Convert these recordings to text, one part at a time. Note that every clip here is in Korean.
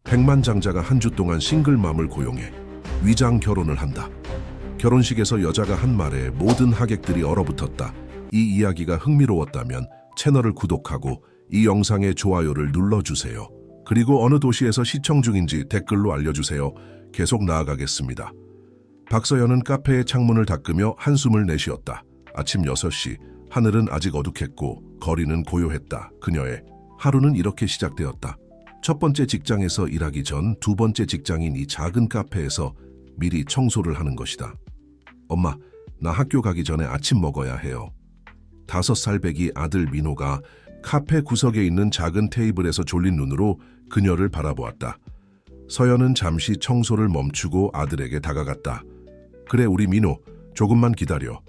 백만장자가 한 주 동안 싱글맘을 고용해 위장 결혼을 한다. 결혼식에서 여자가 한 말에 모든 하객들이 얼어붙었다. 이 이야기가 흥미로웠다면 채널을 구독하고 이 영상에 좋아요를 눌러주세요. 그리고 어느 도시에서 시청 중인지 댓글로 알려주세요. 계속 나아가겠습니다. 박서연은 카페의 창문을 닦으며 한숨을 내쉬었다. 아침 6시, 하늘은 아직 어둑했고 거리는 고요했다. 그녀의 하루는 이렇게 시작되었다. 첫 번째 직장에서 일하기 전 두 번째 직장인 이 작은 카페에서 미리 청소를 하는 것이다. 엄마, 나 학교 가기 전에 아침 먹어야 해요. 5살 배기 아들 민호가 카페 구석에 있는 작은 테이블에서 졸린 눈으로 그녀를 바라보았다. 서연은 잠시 청소를 멈추고 아들에게 다가갔다. 그래, 우리 민호, 조금만 기다려.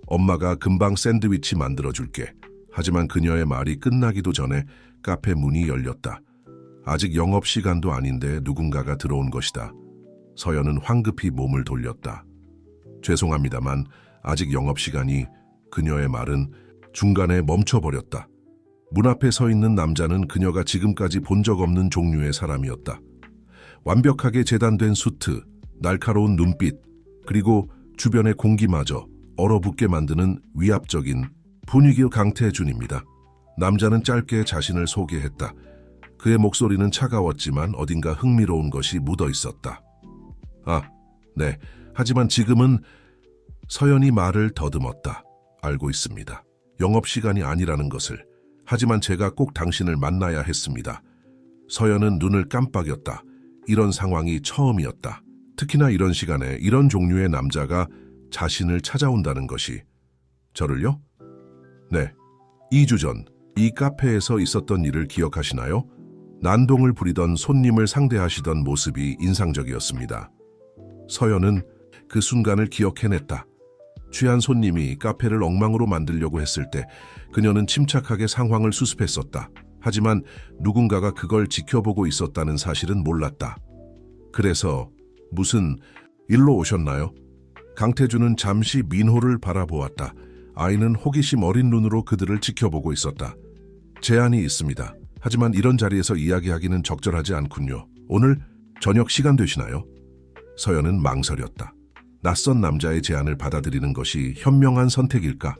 엄마가 금방 샌드위치 만들어줄게. 하지만 그녀의 말이 끝나기도 전에 카페 문이 열렸다. 아직 영업시간도 아닌데 누군가가 들어온 것이다. 서연은 황급히 몸을 돌렸다. 죄송합니다만 아직 영업시간이... 그녀의 말은 중간에 멈춰버렸다. 문 앞에 서 있는 남자는 그녀가 지금까지 본 적 없는 종류의 사람이었다. 완벽하게 재단된 수트, 날카로운 눈빛, 그리고 주변의 공기마저 얼어붙게 만드는 위압적인 분위기 강태준입니다. 남자는 짧게 자신을 소개했다. 그의 목소리는 차가웠지만 어딘가 흥미로운 것이 묻어 있었다. 아, 네. 하지만 지금은... 서연이 말을 더듬었다. 알고 있습니다. 영업시간이 아니라는 것을. 하지만 제가 꼭 당신을 만나야 했습니다. 서연은 눈을 깜빡였다. 이런 상황이 처음이었다. 특히나 이런 시간에 이런 종류의 남자가 자신을 찾아온다는 것이. 저를요? 네. 2주 전 이 카페에서 있었던 일을 기억하시나요? 난동을 부리던 손님을 상대하시던 모습이 인상적이었습니다. 서연은 그 순간을 기억해냈다. 취한 손님이 카페를 엉망으로 만들려고 했을 때 그녀는 침착하게 상황을 수습했었다. 하지만 누군가가 그걸 지켜보고 있었다는 사실은 몰랐다. 그래서 무슨 일로 오셨나요? 강태준은 잠시 민호를 바라보았다. 아이는 호기심 어린 눈으로 그들을 지켜보고 있었다. 제안이 있습니다. 하지만 이런 자리에서 이야기하기는 적절하지 않군요. 오늘 저녁 시간 되시나요? 서연은 망설였다. 낯선 남자의 제안을 받아들이는 것이 현명한 선택일까?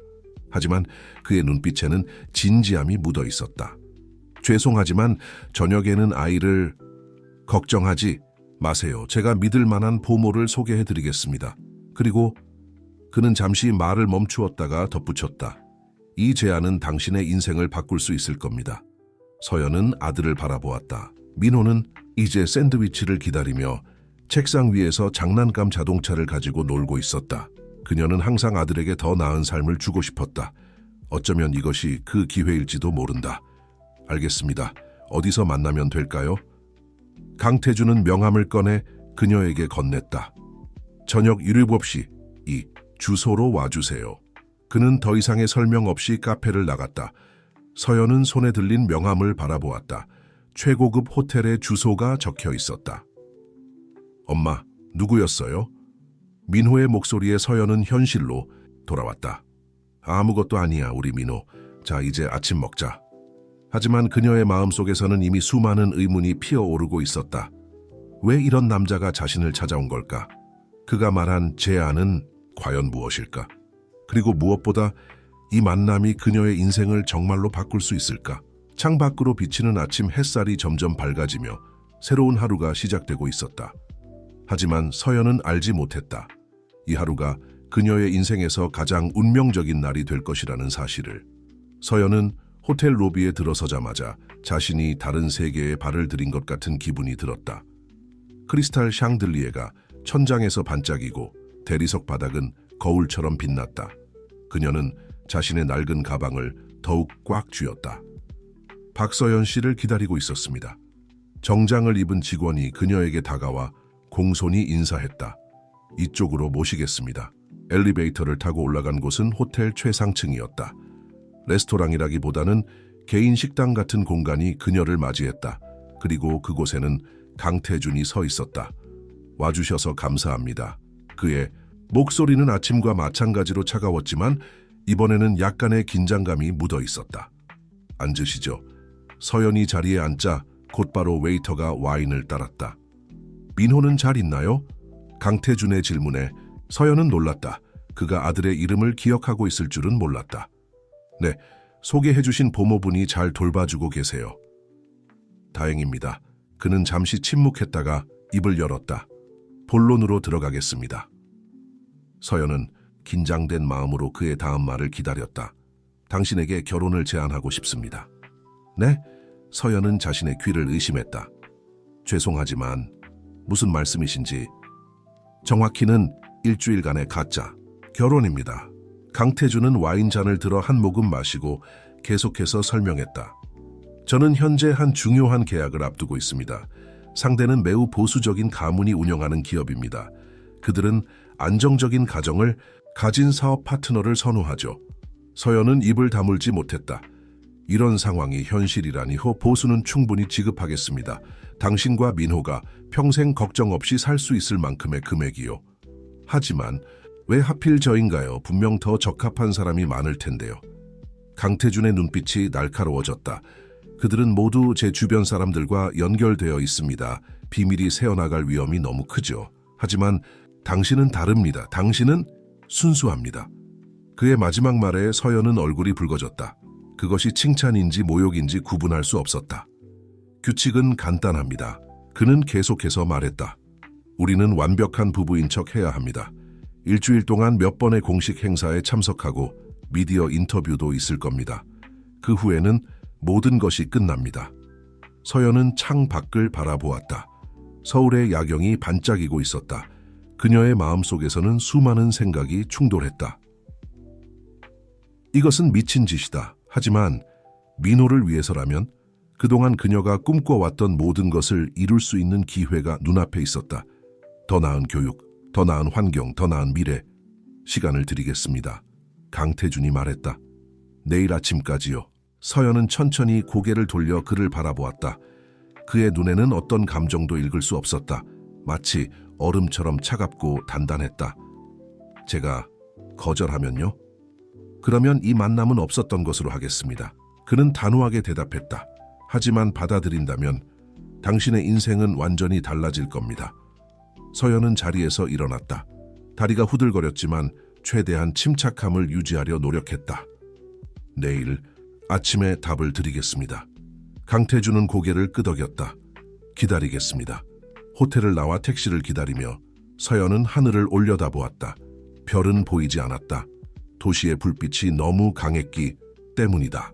하지만 그의 눈빛에는 진지함이 묻어 있었다. 죄송하지만 저녁에는 아이를... 걱정하지 마세요. 제가 믿을 만한 보모를 소개해드리겠습니다. 그리고 그는 잠시 말을 멈추었다가 덧붙였다. 이 제안은 당신의 인생을 바꿀 수 있을 겁니다. 서연은 아들을 바라보았다. 민호는 이제 샌드위치를 기다리며 책상 위에서 장난감 자동차를 가지고 놀고 있었다. 그녀는 항상 아들에게 더 나은 삶을 주고 싶었다. 어쩌면 이것이 그 기회일지도 모른다. 알겠습니다. 어디서 만나면 될까요? 강태준은 명함을 꺼내 그녀에게 건넸다. 저녁 7시 이 주소로 와주세요. 그는 더 이상의 설명 없이 카페를 나갔다. 서연은 손에 들린 명함을 바라보았다. 최고급 호텔의 주소가 적혀 있었다. 엄마, 누구였어요? 민호의 목소리에 서연은 현실로 돌아왔다. 아무것도 아니야, 우리 민호. 자, 이제 아침 먹자. 하지만 그녀의 마음속에서는 이미 수많은 의문이 피어오르고 있었다. 왜 이런 남자가 자신을 찾아온 걸까? 그가 말한 제안은 과연 무엇일까? 그리고 무엇보다 이 만남이 그녀의 인생을 정말로 바꿀 수 있을까? 창밖으로 비치는 아침 햇살이 점점 밝아지며 새로운 하루가 시작되고 있었다. 하지만 서연은 알지 못했다. 이 하루가 그녀의 인생에서 가장 운명적인 날이 될 것이라는 사실을. 서연은 호텔 로비에 들어서자마자 자신이 다른 세계에 발을 들인 것 같은 기분이 들었다. 크리스탈 샹들리에가 천장에서 반짝이고 대리석 바닥은 거울처럼 빛났다. 그녀는 자신의 낡은 가방을 더욱 꽉 쥐었다. 박서연 씨를 기다리고 있었습니다. 정장을 입은 직원이 그녀에게 다가와 공손히 인사했다. 이쪽으로 모시겠습니다. 엘리베이터를 타고 올라간 곳은 호텔 최상층이었다. 레스토랑이라기보다는 개인 식당 같은 공간이 그녀를 맞이했다. 그리고 그곳에는 강태준이 서 있었다. 와주셔서 감사합니다. 그의 목소리는 아침과 마찬가지로 차가웠지만 이번에는 약간의 긴장감이 묻어 있었다. 앉으시죠. 서연이 자리에 앉자 곧바로 웨이터가 와인을 따랐다. 민호는 잘 있나요? 강태준의 질문에 서연은 놀랐다. 그가 아들의 이름을 기억하고 있을 줄은 몰랐다. 네, 소개해주신 보모분이 잘 돌봐주고 계세요. 다행입니다. 그는 잠시 침묵했다가 입을 열었다. 본론으로 들어가겠습니다. 서연은 긴장된 마음으로 그의 다음 말을 기다렸다. 당신에게 결혼을 제안하고 싶습니다. 네? 서연은 자신의 귀를 의심했다. 죄송하지만 무슨 말씀이신지. 정확히는 일주일간의 가짜 결혼입니다. 강태준은 와인잔을 들어 한 모금 마시고 계속해서 설명했다. 저는 현재 한 중요한 계약을 앞두고 있습니다. 상대는 매우 보수적인 가문이 운영하는 기업입니다. 그들은 안정적인 가정을 가진 사업 파트너를 선호하죠. 서연은 입을 다물지 못했다. 이런 상황이 현실이라니 보수는 충분히 지급하겠습니다. 당신과 민호가 평생 걱정 없이 살 수 있을 만큼의 금액이요. 하지만 왜 하필 저인가요? 분명 더 적합한 사람이 많을 텐데요. 강태준의 눈빛이 날카로워졌다. 그들은 모두 제 주변 사람들과 연결되어 있습니다. 비밀이 새어나갈 위험이 너무 크죠. 하지만 당신은 다릅니다. 당신은 순수합니다. 그의 마지막 말에 서연은 얼굴이 붉어졌다. 그것이 칭찬인지 모욕인지 구분할 수 없었다. 규칙은 간단합니다. 그는 계속해서 말했다. 우리는 완벽한 부부인 척 해야 합니다. 일주일 동안 몇 번의 공식 행사에 참석하고 미디어 인터뷰도 있을 겁니다. 그 후에는 모든 것이 끝납니다. 서연은 창 밖을 바라보았다. 서울의 야경이 반짝이고 있었다. 그녀의 마음속에서는 수많은 생각이 충돌했다. 이것은 미친 짓이다. 하지만 민호를 위해서라면 그동안 그녀가 꿈꿔왔던 모든 것을 이룰 수 있는 기회가 눈앞에 있었다. 더 나은 교육, 더 나은 환경, 더 나은 미래. 시간을 드리겠습니다. 강태준이 말했다. 내일 아침까지요. 서연은 천천히 고개를 돌려 그를 바라보았다. 그의 눈에는 어떤 감정도 읽을 수 없었다. 마치 얼음처럼 차갑고 단단했다. 제가 거절하면요? 그러면 이 만남은 없었던 것으로 하겠습니다. 그는 단호하게 대답했다. 하지만 받아들인다면 당신의 인생은 완전히 달라질 겁니다. 서연은 자리에서 일어났다. 다리가 후들거렸지만 최대한 침착함을 유지하려 노력했다. 내일 아침에 답을 드리겠습니다. 강태준은 고개를 끄덕였다. 기다리겠습니다. 호텔을 나와 택시를 기다리며 서연은 하늘을 올려다보았다. 별은 보이지 않았다. 도시의 불빛이 너무 강했기 때문이다.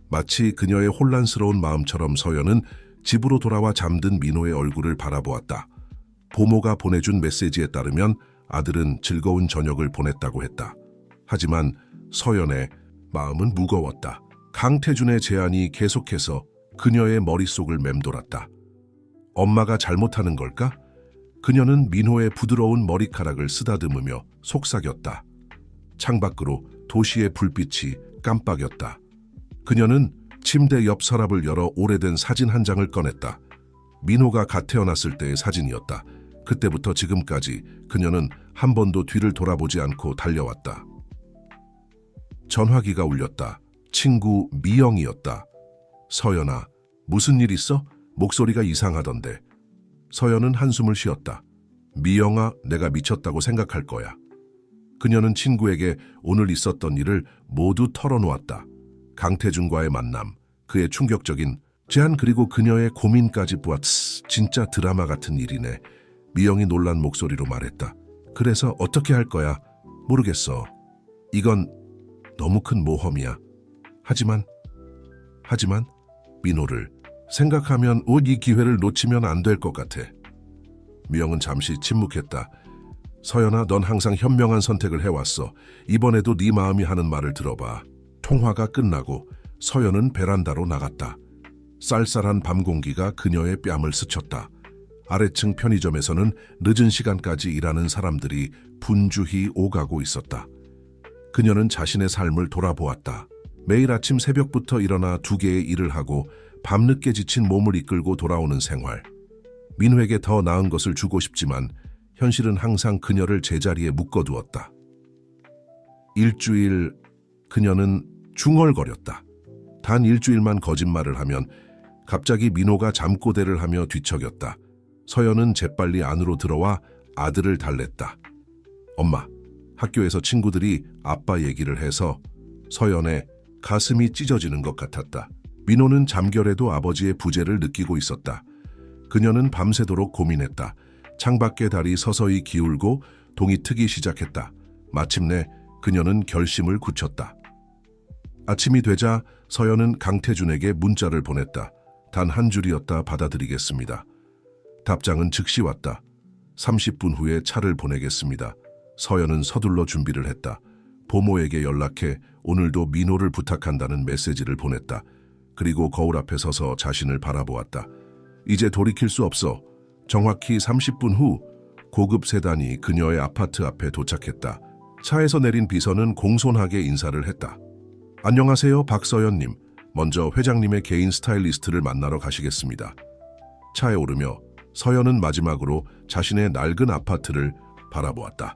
마치 그녀의 혼란스러운 마음처럼 서연은 집으로 돌아와 잠든 민호의 얼굴을 바라보았다. 보모가 보내준 메시지에 따르면 아들은 즐거운 저녁을 보냈다고 했다. 하지만 서연의 마음은 무거웠다. 강태준의 제안이 계속해서 그녀의 머릿속을 맴돌았다. 엄마가 잘못하는 걸까? 그녀는 민호의 부드러운 머리카락을 쓰다듬으며 속삭였다. 창밖으로 도시의 불빛이 깜빡였다. 그녀는 침대 옆 서랍을 열어 오래된 사진 한 장을 꺼냈다. 민호가 갓 태어났을 때의 사진이었다. 그때부터 지금까지 그녀는 한 번도 뒤를 돌아보지 않고 달려왔다. 전화기가 울렸다. 친구 미영이었다. 서연아, 무슨 일 있어? 목소리가 이상하던데. 서연은 한숨을 쉬었다. 미영아, 내가 미쳤다고 생각할 거야. 그녀는 친구에게 오늘 있었던 일을 모두 털어놓았다. 강태준과의 만남, 그의 충격적인 제안 그리고 그녀의 고민까지 진짜 드라마 같은 일이네. 미영이 놀란 목소리로 말했다. 그래서 어떻게 할 거야? 모르겠어. 이건 너무 큰 모험이야. 하지만 민호를 생각하면 이 기회를 놓치면 안 될 것 같아. 미영은 잠시 침묵했다. 서연아, 넌 항상 현명한 선택을 해왔어. 이번에도 네 마음이 하는 말을 들어봐. 통화가 끝나고 서연은 베란다로 나갔다. 쌀쌀한 밤 공기가 그녀의 뺨을 스쳤다. 아래층 편의점에서는 늦은 시간까지 일하는 사람들이 분주히 오가고 있었다. 그녀는 자신의 삶을 돌아보았다. 매일 아침 새벽부터 일어나 2개의 일을 하고 밤늦게 지친 몸을 이끌고 돌아오는 생활. 민호에게 더 나은 것을 주고 싶지만 현실은 항상 그녀를 제자리에 묶어두었다. 일주일, 그녀는 중얼거렸다. 단 일주일만 거짓말을 하면 갑자기 민호가 잠꼬대를 하며 뒤척였다. 서연은 재빨리 안으로 들어와 아들을 달랬다. 엄마, 학교에서 친구들이 아빠 얘기를 해서. 서연의 가슴이 찢어지는 것 같았다. 민호는 잠결에도 아버지의 부재를 느끼고 있었다. 그녀는 밤새도록 고민했다. 창밖에 달이 서서히 기울고 동이 트기 시작했다. 마침내 그녀는 결심을 굳혔다. 아침이 되자 서연은 강태준에게 문자를 보냈다. 단 한 줄이었다. 받아들이겠습니다. 답장은 즉시 왔다. 30분 후에 차를 보내겠습니다. 서연은 서둘러 준비를 했다. 보모에게 연락해 오늘도 민호를 부탁한다는 메시지를 보냈다. 그리고 거울 앞에 서서 자신을 바라보았다. 이제 돌이킬 수 없어. 정확히 30분 후 고급 세단이 그녀의 아파트 앞에 도착했다. 차에서 내린 비서는 공손하게 인사를 했다. 안녕하세요, 박서연님. 먼저 회장님의 개인 스타일리스트를 만나러 가시겠습니다. 차에 오르며 서연은 마지막으로 자신의 낡은 아파트를 바라보았다.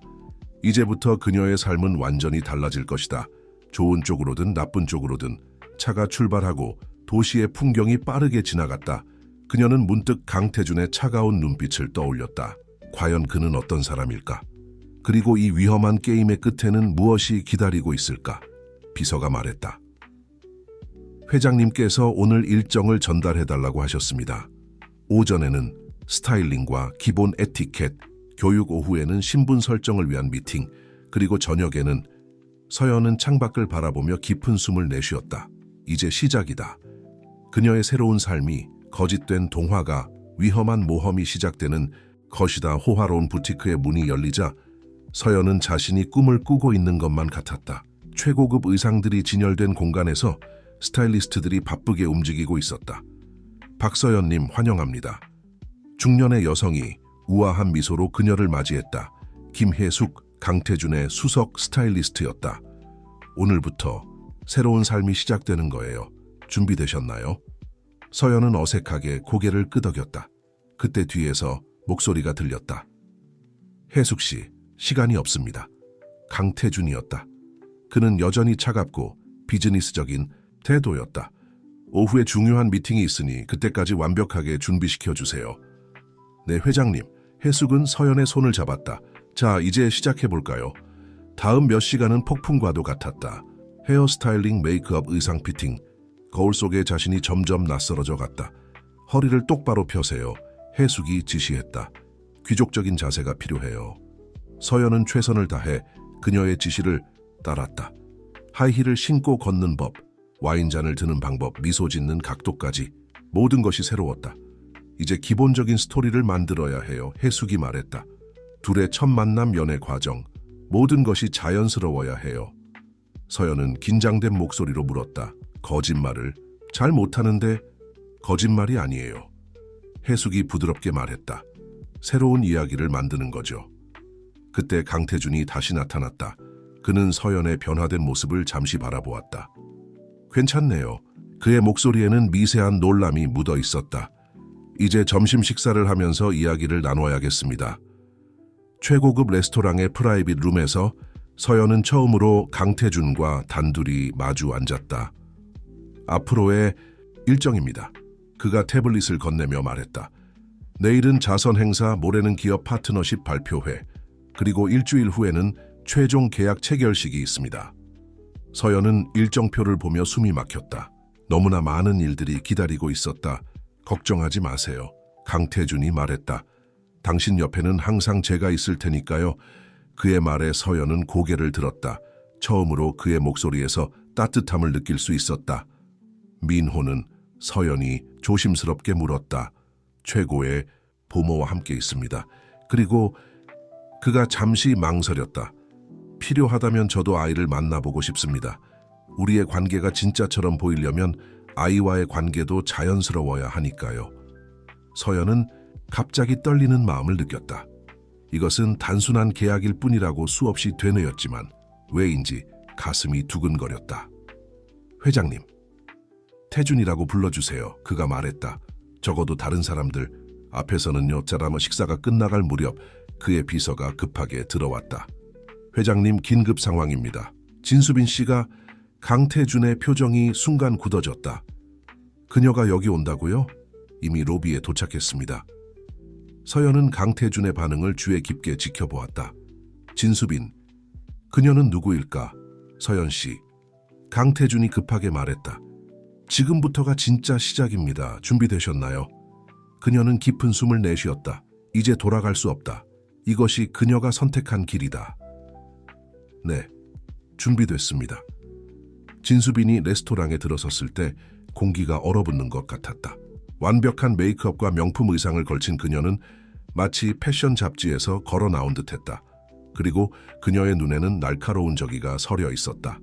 이제부터 그녀의 삶은 완전히 달라질 것이다. 좋은 쪽으로든 나쁜 쪽으로든. 차가 출발하고 도시의 풍경이 빠르게 지나갔다. 그녀는 문득 강태준의 차가운 눈빛을 떠올렸다. 과연 그는 어떤 사람일까? 그리고 이 위험한 게임의 끝에는 무엇이 기다리고 있을까? 비서가 말했다. 회장님께서 오늘 일정을 전달해달라고 하셨습니다. 오전에는 스타일링과 기본 에티켓, 교육, 오후에는 신분 설정을 위한 미팅, 그리고 저녁에는. 서연은 창밖을 바라보며 깊은 숨을 내쉬었다. 이제 시작이다. 그녀의 새로운 삶이 거짓된 동화가, 위험한 모험이 시작되는 것이다. 호화로운 부티크의 문이 열리자 서연은 자신이 꿈을 꾸고 있는 것만 같았다. 최고급 의상들이 진열된 공간에서 스타일리스트들이 바쁘게 움직이고 있었다. 박서연님 환영합니다. 중년의 여성이 우아한 미소로 그녀를 맞이했다. 김혜숙, 강태준의 수석 스타일리스트였다. 오늘부터 새로운 삶이 시작되는 거예요. 준비되셨나요? 서연은 어색하게 고개를 끄덕였다. 그때 뒤에서 목소리가 들렸다. 혜숙 씨, 시간이 없습니다. 강태준이었다. 그는 여전히 차갑고 비즈니스적인 태도였다. 오후에 중요한 미팅이 있으니 그때까지 완벽하게 준비시켜 주세요. 네, 회장님. 혜숙은 서연의 손을 잡았다. 자, 이제 시작해볼까요? 다음 몇 시간은 폭풍과도 같았다. 헤어스타일링, 메이크업, 의상 피팅. 거울 속에 자신이 점점 낯설어져 갔다. 허리를 똑바로 펴세요. 혜숙이 지시했다. 귀족적인 자세가 필요해요. 서연은 최선을 다해 그녀의 지시를 따랐다. 하이힐을 신고 걷는 법, 와인잔을 드는 방법, 미소 짓는 각도까지 모든 것이 새로웠다. 이제 기본적인 스토리를 만들어야 해요. 혜숙이 말했다. 둘의 첫 만남, 연애 과정, 모든 것이 자연스러워야 해요. 서연은 긴장된 목소리로 물었다. 거짓말을? 잘 못하는데. 거짓말이 아니에요. 혜숙이 부드럽게 말했다. 새로운 이야기를 만드는 거죠. 그때 강태준이 다시 나타났다. 그는 서연의 변화된 모습을 잠시 바라보았다. 괜찮네요. 그의 목소리에는 미세한 놀람이 묻어 있었다. 이제 점심 식사를 하면서 이야기를 나눠야겠습니다. 최고급 레스토랑의 프라이빗 룸에서 서연은 처음으로 강태준과 단둘이 마주 앉았다. 앞으로의 일정입니다. 그가 태블릿을 건네며 말했다. 내일은 자선 행사, 모레는 기업 파트너십 발표회, 그리고 일주일 후에는 최종 계약 체결식이 있습니다. 서연은 일정표를 보며 숨이 막혔다. 너무나 많은 일들이 기다리고 있었다. 걱정하지 마세요. 강태준이 말했다. 당신 옆에는 항상 제가 있을 테니까요. 그의 말에 서연은 고개를 들었다. 처음으로 그의 목소리에서 따뜻함을 느낄 수 있었다. 민호는? 서연이 조심스럽게 물었다. 최고의 보모와 함께 있습니다. 그리고 그가 잠시 망설였다. 필요하다면 저도 아이를 만나보고 싶습니다. 우리의 관계가 진짜처럼 보이려면 아이와의 관계도 자연스러워야 하니까요. 서연은 갑자기 떨리는 마음을 느꼈다. 이것은 단순한 계약일 뿐이라고 수없이 되뇌었지만 왜인지 가슴이 두근거렸다. 회장님, 태준이라고 불러주세요. 그가 말했다. 적어도 다른 사람들 앞에서는요. 짜라며 식사가 끝나갈 무렵 그의 비서가 급하게 들어왔다. 회장님, 긴급 상황입니다. 진수빈 씨가. 강태준의 표정이 순간 굳어졌다. 그녀가 여기 온다고요? 이미 로비에 도착했습니다. 서연은 강태준의 반응을 주의 깊게 지켜보았다. 진수빈, 그녀는 누구일까? 서연 씨. 강태준이 급하게 말했다. 지금부터가 진짜 시작입니다. 준비되셨나요? 그녀는 깊은 숨을 내쉬었다. 이제 돌아갈 수 없다. 이것이 그녀가 선택한 길이다. 네, 준비됐습니다. 진수빈이 레스토랑에 들어섰을 때 공기가 얼어붙는 것 같았다. 완벽한 메이크업과 명품 의상을 걸친 그녀는 마치 패션 잡지에서 걸어 나온 듯했다. 그리고 그녀의 눈에는 날카로운 저기가 서려 있었다.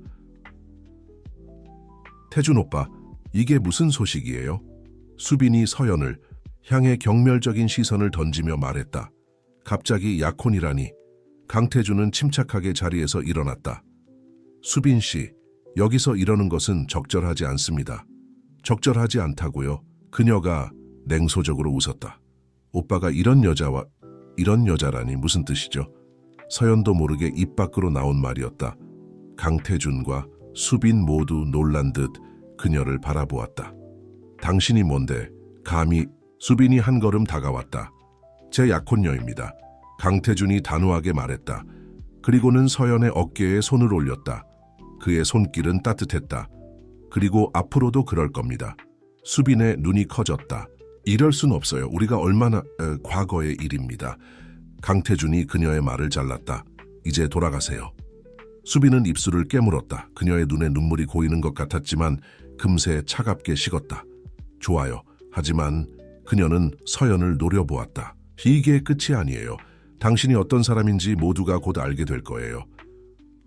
태준 오빠, 이게 무슨 소식이에요? 수빈이 서연을 향해 경멸적인 시선을 던지며 말했다. 갑자기 약혼이라니. 강태준은 침착하게 자리에서 일어났다. 수빈 씨, 여기서 이러는 것은 적절하지 않습니다. 적절하지 않다고요? 그녀가 냉소적으로 웃었다. 오빠가 이런 여자라니 무슨 뜻이죠? 서연도 모르게 입 밖으로 나온 말이었다. 강태준과 수빈 모두 놀란 듯 그녀를 바라보았다. 당신이 뭔데 감히. 수빈이 한 걸음 다가왔다. 제 약혼녀입니다. 강태준이 단호하게 말했다. 그리고는 서연의 어깨에 손을 올렸다. 그의 손길은 따뜻했다. 그리고 앞으로도 그럴 겁니다. 수빈의 눈이 커졌다. 이럴 순 없어요. 우리가 얼마나 과거의 일입니다. 강태준이 그녀의 말을 잘랐다. 이제 돌아가세요. 수빈은 입술을 깨물었다. 그녀의 눈에 눈물이 고이는 것 같았지만 금세 차갑게 식었다. 좋아요. 하지만 그녀는 서연을 노려보았다. 이게 끝이 아니에요. 당신이 어떤 사람인지 모두가 곧 알게 될 거예요.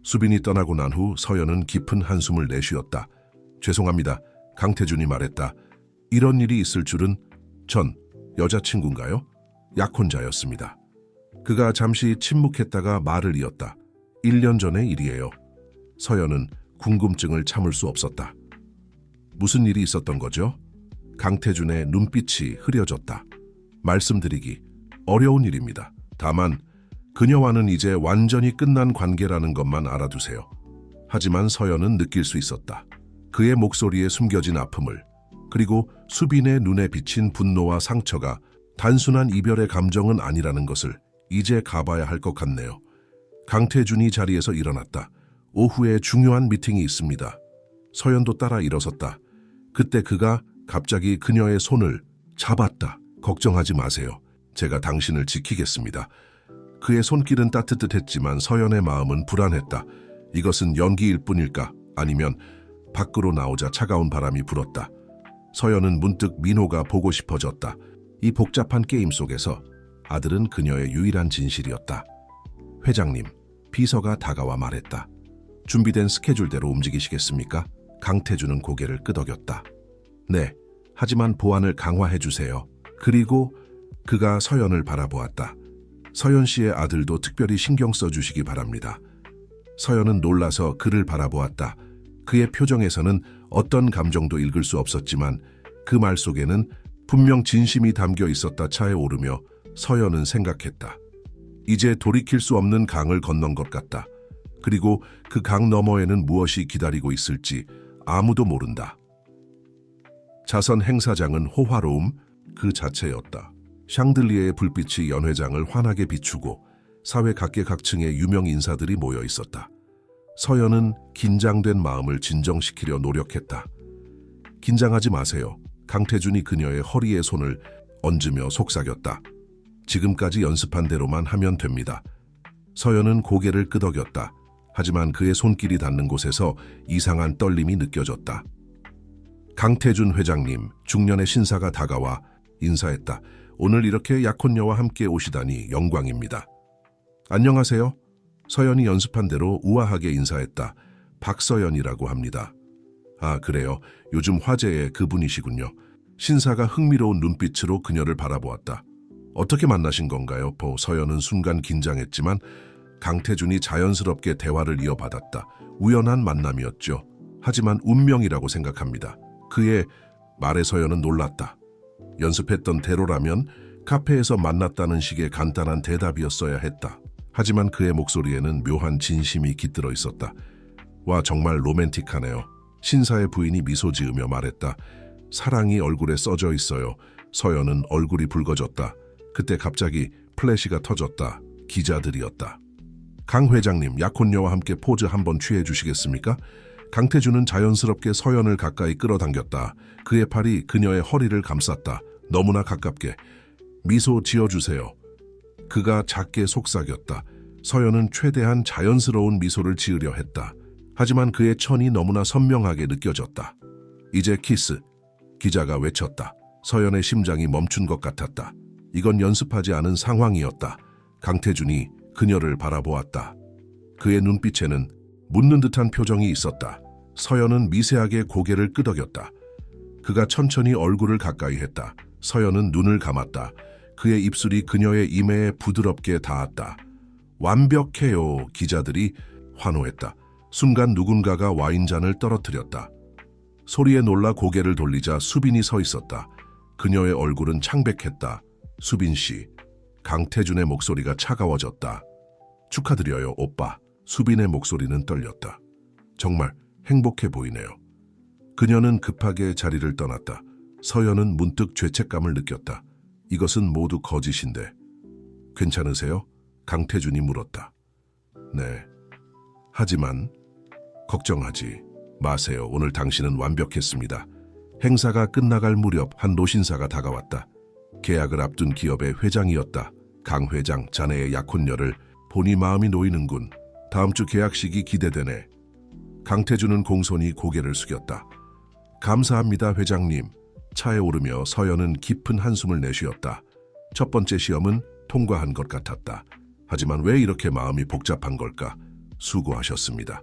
수빈이 떠나고 난 후 서연은 깊은 한숨을 내쉬었다. 죄송합니다. 강태준이 말했다. 이런 일이 있을 줄은. 전 여자친구인가요? 약혼자였습니다. 그가 잠시 침묵했다가 말을 이었다. 1년 전의 일이에요. 서연은 궁금증을 참을 수 없었다. 무슨 일이 있었던 거죠? 강태준의 눈빛이 흐려졌다. 말씀드리기 어려운 일입니다. 다만 그녀와는 이제 완전히 끝난 관계라는 것만 알아두세요. 하지만 서연은 느낄 수 있었다. 그의 목소리에 숨겨진 아픔을, 그리고 수빈의 눈에 비친 분노와 상처가 단순한 이별의 감정은 아니라는 것을 이제 가봐야 할 것 같네요. 강태준이 자리에서 일어났다. 오후에 중요한 미팅이 있습니다. 서연도 따라 일어섰다. 그때 그가 갑자기 그녀의 손을 잡았다. 걱정하지 마세요. 제가 당신을 지키겠습니다. 그의 손길은 따뜻했지만 서연의 마음은 불안했다. 이것은 연기일 뿐일까? 아니면 밖으로 나오자 차가운 바람이 불었다. 서연은 문득 민호가 보고 싶어졌다. 이 복잡한 게임 속에서 아들은 그녀의 유일한 진실이었다. 회장님, 비서가 다가와 말했다. 준비된 스케줄대로 움직이시겠습니까? 강태준은 고개를 끄덕였다. 네, 하지만 보안을 강화해 주세요. 그리고 그가 서연을 바라보았다. 서연 씨의 아들도 특별히 신경 써주시기 바랍니다. 서연은 놀라서 그를 바라보았다. 그의 표정에서는 어떤 감정도 읽을 수 없었지만 그 말 속에는 분명 진심이 담겨 있었다. 차에 오르며 서연은 생각했다. 이제 돌이킬 수 없는 강을 건넌 것 같다. 그리고 그 강 너머에는 무엇이 기다리고 있을지 아무도 모른다. 자선 행사장은 호화로움 그 자체였다. 샹들리에의 불빛이 연회장을 환하게 비추고 사회 각계각층의 유명 인사들이 모여 있었다. 서연은 긴장된 마음을 진정시키려 노력했다. 긴장하지 마세요. 강태준이 그녀의 허리에 손을 얹으며 속삭였다. 지금까지 연습한 대로만 하면 됩니다. 서연은 고개를 끄덕였다. 하지만 그의 손길이 닿는 곳에서 이상한 떨림이 느껴졌다. 강태준 회장님, 중년의 신사가 다가와 인사했다. 오늘 이렇게 약혼녀와 함께 오시다니 영광입니다. 안녕하세요. 서연이 연습한 대로 우아하게 인사했다. 박서연이라고 합니다. 아, 그래요. 요즘 화제의 그분이시군요. 신사가 흥미로운 눈빛으로 그녀를 바라보았다. 어떻게 만나신 건가요? 서연은 순간 긴장했지만 강태준이 자연스럽게 대화를 이어받았다. 우연한 만남이었죠. 하지만 운명이라고 생각합니다. 그의 말에 서연은 놀랐다. 연습했던 대로라면 카페에서 만났다는 식의 간단한 대답이었어야 했다. 하지만 그의 목소리에는 묘한 진심이 깃들어 있었다. 와, 정말 로맨틱하네요. 신사의 부인이 미소 지으며 말했다. 사랑이 얼굴에 써져 있어요. 서연은 얼굴이 붉어졌다. 그때 갑자기 플래시가 터졌다. 기자들이었다. 강 회장님, 약혼녀와 함께 포즈 한번 취해 주시겠습니까? 강태준은 자연스럽게 서연을 가까이 끌어당겼다. 그의 팔이 그녀의 허리를 감쌌다. 너무나 가깝게. 미소 지어주세요. 그가 작게 속삭였다. 서연은 최대한 자연스러운 미소를 지으려 했다. 하지만 그의 천이 너무나 선명하게 느껴졌다. 이제 키스. 기자가 외쳤다. 서연의 심장이 멈춘 것 같았다. 이건 연습하지 않은 상황이었다. 강태준이 그녀를 바라보았다. 그의 눈빛에는 묻는 듯한 표정이 있었다. 서연은 미세하게 고개를 끄덕였다. 그가 천천히 얼굴을 가까이 했다. 서연은 눈을 감았다. 그의 입술이 그녀의 이매에 부드럽게 닿았다. 완벽해요. 기자들이 환호했다. 순간 누군가가 와인잔을 떨어뜨렸다. 소리에 놀라 고개를 돌리자 수빈이 서 있었다. 그녀의 얼굴은 창백했다. 수빈 씨. 강태준의 목소리가 차가워졌다. 축하드려요, 오빠. 수빈의 목소리는 떨렸다. 정말 행복해 보이네요. 그녀는 급하게 자리를 떠났다. 서연은 문득 죄책감을 느꼈다. 이것은 모두 거짓인데. 괜찮으세요? 강태준이 물었다. 네. 하지만 걱정하지 마세요. 오늘 당신은 완벽했습니다. 행사가 끝나갈 무렵 한 노신사가 다가왔다. 계약을 앞둔 기업의 회장이었다. 강 회장, 자네의 약혼녀를 보니 마음이 놓이는군. 다음 주 계약식이 기대되네. 강태준은 공손히 고개를 숙였다. 감사합니다, 회장님. 차에 오르며 서연은 깊은 한숨을 내쉬었다. 첫 번째 시험은 통과한 것 같았다. 하지만 왜 이렇게 마음이 복잡한 걸까? 수고하셨습니다.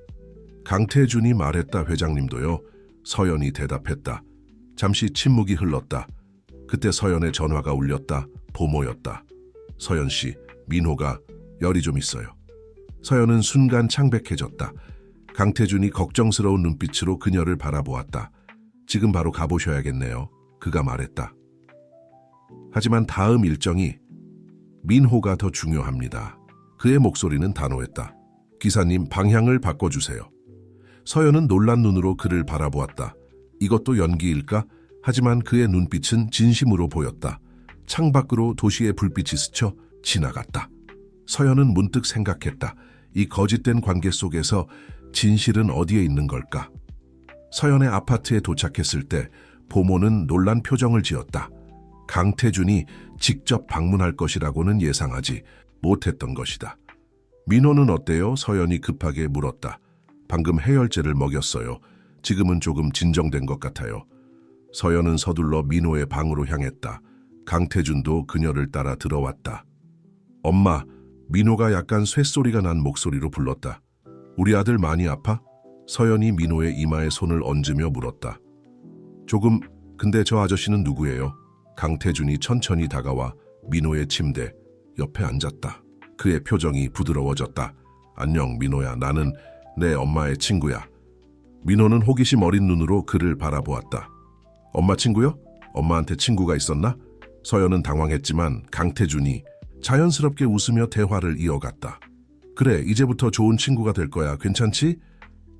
강태준이 말했다. 회장님도요. 서연이 대답했다. 잠시 침묵이 흘렀다. 그때 서연의 전화가 울렸다. 보모였다. 서연 씨, 민호가 열이 좀 있어요. 서연은 순간 창백해졌다. 강태준이 걱정스러운 눈빛으로 그녀를 바라보았다. 지금 바로 가보셔야겠네요. 그가 말했다. 하지만 다음 일정이 민호가 더 중요합니다. 그의 목소리는 단호했다. 기사님, 방향을 바꿔주세요. 서연은 놀란 눈으로 그를 바라보았다. 이것도 연기일까? 하지만 그의 눈빛은 진심으로 보였다. 창밖으로 도시의 불빛이 스쳐 지나갔다. 서연은 문득 생각했다. 이 거짓된 관계 속에서 진실은 어디에 있는 걸까? 서연의 아파트에 도착했을 때 보모는 놀란 표정을 지었다. 강태준이 직접 방문할 것이라고는 예상하지 못했던 것이다. 민호는 어때요? 서연이 급하게 물었다. 방금 해열제를 먹였어요. 지금은 조금 진정된 것 같아요. 서연은 서둘러 민호의 방으로 향했다. 강태준도 그녀를 따라 들어왔다. 엄마, 민호가 약간 쇳소리가 난 목소리로 불렀다. 우리 아들 많이 아파? 서연이 민호의 이마에 손을 얹으며 물었다. 조금, 근데 저 아저씨는 누구예요? 강태준이 천천히 다가와 민호의 침대 옆에 앉았다. 그의 표정이 부드러워졌다. 안녕, 민호야. 나는 내 엄마의 친구야. 민호는 호기심 어린 눈으로 그를 바라보았다. 엄마 친구요? 엄마한테 친구가 있었나? 서연은 당황했지만 강태준이 자연스럽게 웃으며 대화를 이어갔다. 그래, 이제부터 좋은 친구가 될 거야. 괜찮지?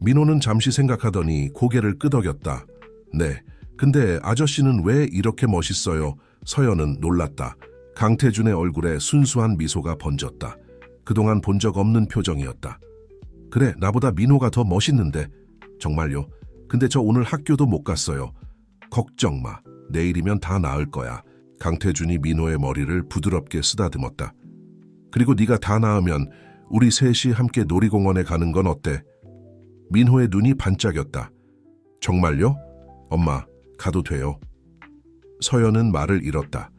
민호는 잠시 생각하더니 고개를 끄덕였다. 네, 근데 아저씨는 왜 이렇게 멋있어요? 서연은 놀랐다. 강태준의 얼굴에 순수한 미소가 번졌다. 그동안 본 적 없는 표정이었다. 그래, 나보다 민호가 더 멋있는데. 정말요? 근데 저 오늘 학교도 못 갔어요. 걱정 마. 내일이면 다 나을 거야. 강태준이 민호의 머리를 부드럽게 쓰다듬었다. 그리고 네가 다 나으면 우리 셋이 함께 놀이공원에 가는 건 어때? 민호의 눈이 반짝였다. 정말요? 엄마, 가도 돼요? 서연은 말을 잃었다.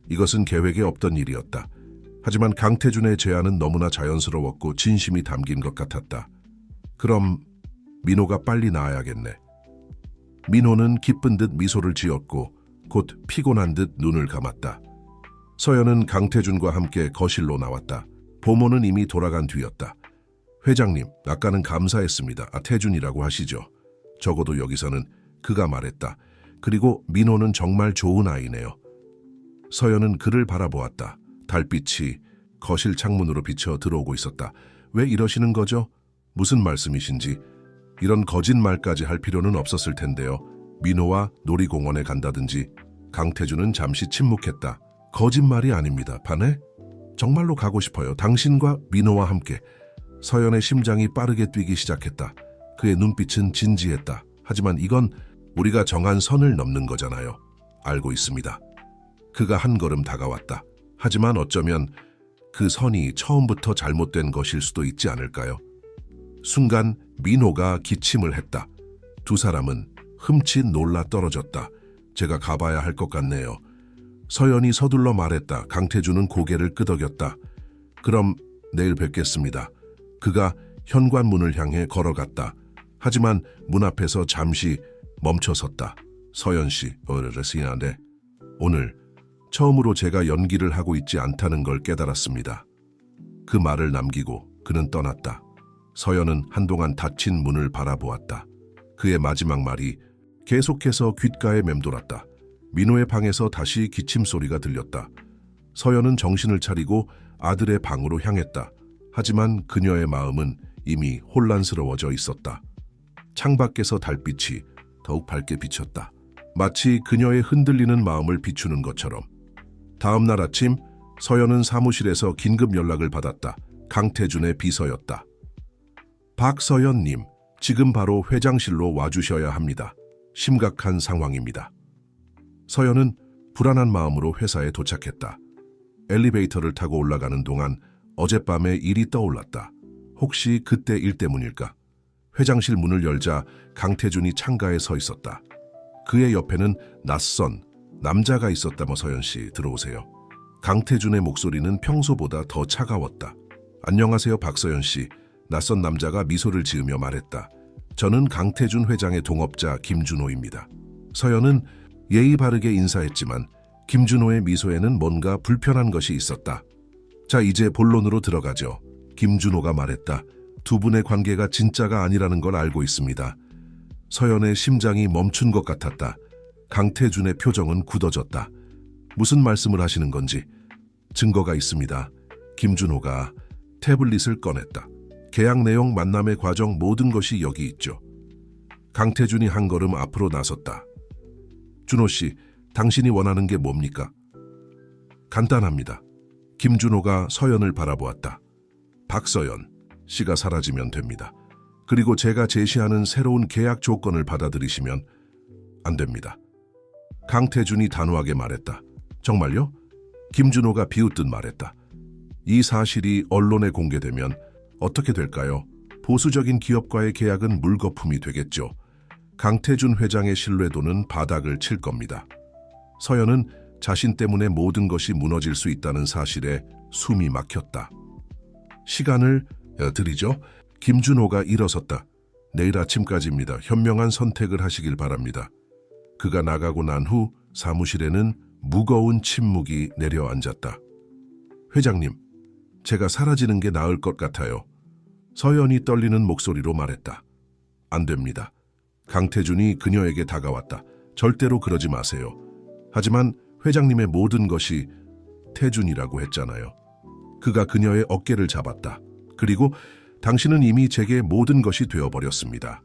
이것은 계획에 없던 일이었다. 하지만 강태준의 제안은 너무나 자연스러웠고 진심이 담긴 것 같았다. 그럼 민호가 빨리 나아야겠네. 민호는 기쁜 듯 미소를 지었고 곧 피곤한 듯 눈을 감았다. 서연은 강태준과 함께 거실로 나왔다. 보모는 이미 돌아간 뒤였다. 회장님, 아까는 감사했습니다. 태준이라고 하시죠. 적어도 여기서는 그가 말했다. 그리고 민호는 정말 좋은 아이네요. 서연은 그를 바라보았다. 달빛이 거실 창문으로 비쳐 들어오고 있었다. 왜 이러시는 거죠? 무슨 말씀이신지. 이런 거짓말까지 할 필요는 없었을 텐데요. 민호와 놀이공원에 간다든지. 강태준은 잠시 침묵했다. 거짓말이 아닙니다. 반해? 정말로 가고 싶어요. 당신과 민호와 함께. 서연의 심장이 빠르게 뛰기 시작했다. 그의 눈빛은 진지했다. 하지만 이건 우리가 정한 선을 넘는 거잖아요. 알고 있습니다. 그가 한 걸음 다가왔다. 하지만 어쩌면 그 선이 처음부터 잘못된 것일 수도 있지 않을까요? 순간 민호가 기침을 했다. 두 사람은 흠칫 놀라 떨어졌다. 제가 가봐야 할 것 같네요. 서연이 서둘러 말했다. 강태준은 고개를 끄덕였다. 그럼 내일 뵙겠습니다. 그가 현관문을 향해 걸어갔다. 하지만 문 앞에서 잠시 멈춰섰다. 서연 씨, 어르신한테 오늘 처음으로 제가 연기를 하고 있지 않다는 걸 깨달았습니다. 그 말을 남기고 그는 떠났다. 서연은 한동안 닫힌 문을 바라보았다. 그의 마지막 말이 계속해서 귓가에 맴돌았다. 민호의 방에서 다시 기침 소리가 들렸다. 서연은 정신을 차리고 아들의 방으로 향했다. 하지만 그녀의 마음은 이미 혼란스러워져 있었다. 창밖에서 달빛이 더욱 밝게 비쳤다. 마치 그녀의 흔들리는 마음을 비추는 것처럼. 다음 날 아침 서연은 사무실에서 긴급 연락을 받았다. 강태준의 비서였다. 박서연님, 지금 바로 회장실로 와주셔야 합니다. 심각한 상황입니다. 서연은 불안한 마음으로 회사에 도착했다. 엘리베이터를 타고 올라가는 동안 어젯밤의 일이 떠올랐다. 혹시 그때 일 때문일까? 회장실 문을 열자 강태준이 창가에 서 있었다. 그의 옆에는 낯선 남자가 있었다. 서연 씨, 들어오세요. 강태준의 목소리는 평소보다 더 차가웠다. 안녕하세요, 박서연 씨. 낯선 남자가 미소를 지으며 말했다. 저는 강태준 회장의 동업자 김준호입니다. 서연은 예의 바르게 인사했지만 김준호의 미소에는 뭔가 불편한 것이 있었다. 자, 이제 본론으로 들어가죠. 김준호가 말했다. 두 분의 관계가 진짜가 아니라는 걸 알고 있습니다. 서연의 심장이 멈춘 것 같았다. 강태준의 표정은 굳어졌다. 무슨 말씀을 하시는 건지. 증거가 있습니다. 김준호가 태블릿을 꺼냈다. 계약 내용, 만남의 과정, 모든 것이 여기 있죠. 강태준이 한 걸음 앞으로 나섰다. 준호 씨, 당신이 원하는 게 뭡니까? 간단합니다. 김준호가 서연을 바라보았다. 박서연 씨가 사라지면 됩니다. 그리고 제가 제시하는 새로운 계약 조건을 받아들이시면 안 됩니다. 강태준이 단호하게 말했다. 정말요? 김준호가 비웃듯 말했다. 이 사실이 언론에 공개되면 어떻게 될까요? 보수적인 기업과의 계약은 물거품이 되겠죠. 강태준 회장의 신뢰도는 바닥을 칠 겁니다. 서연은 자신 때문에 모든 것이 무너질 수 있다는 사실에 숨이 막혔다. 시간을 드리죠. 김준호가 일어섰다. 내일 아침까지입니다. 현명한 선택을 하시길 바랍니다. 그가 나가고 난 후 사무실에는 무거운 침묵이 내려앉았다. 회장님, 제가 사라지는 게 나을 것 같아요. 서연이 떨리는 목소리로 말했다. 안 됩니다. 강태준이 그녀에게 다가왔다. 절대로 그러지 마세요. 하지만 회장님의 모든 것이 태준이라고 했잖아요. 그가 그녀의 어깨를 잡았다. 그리고 당신은 이미 제게 모든 것이 되어버렸습니다.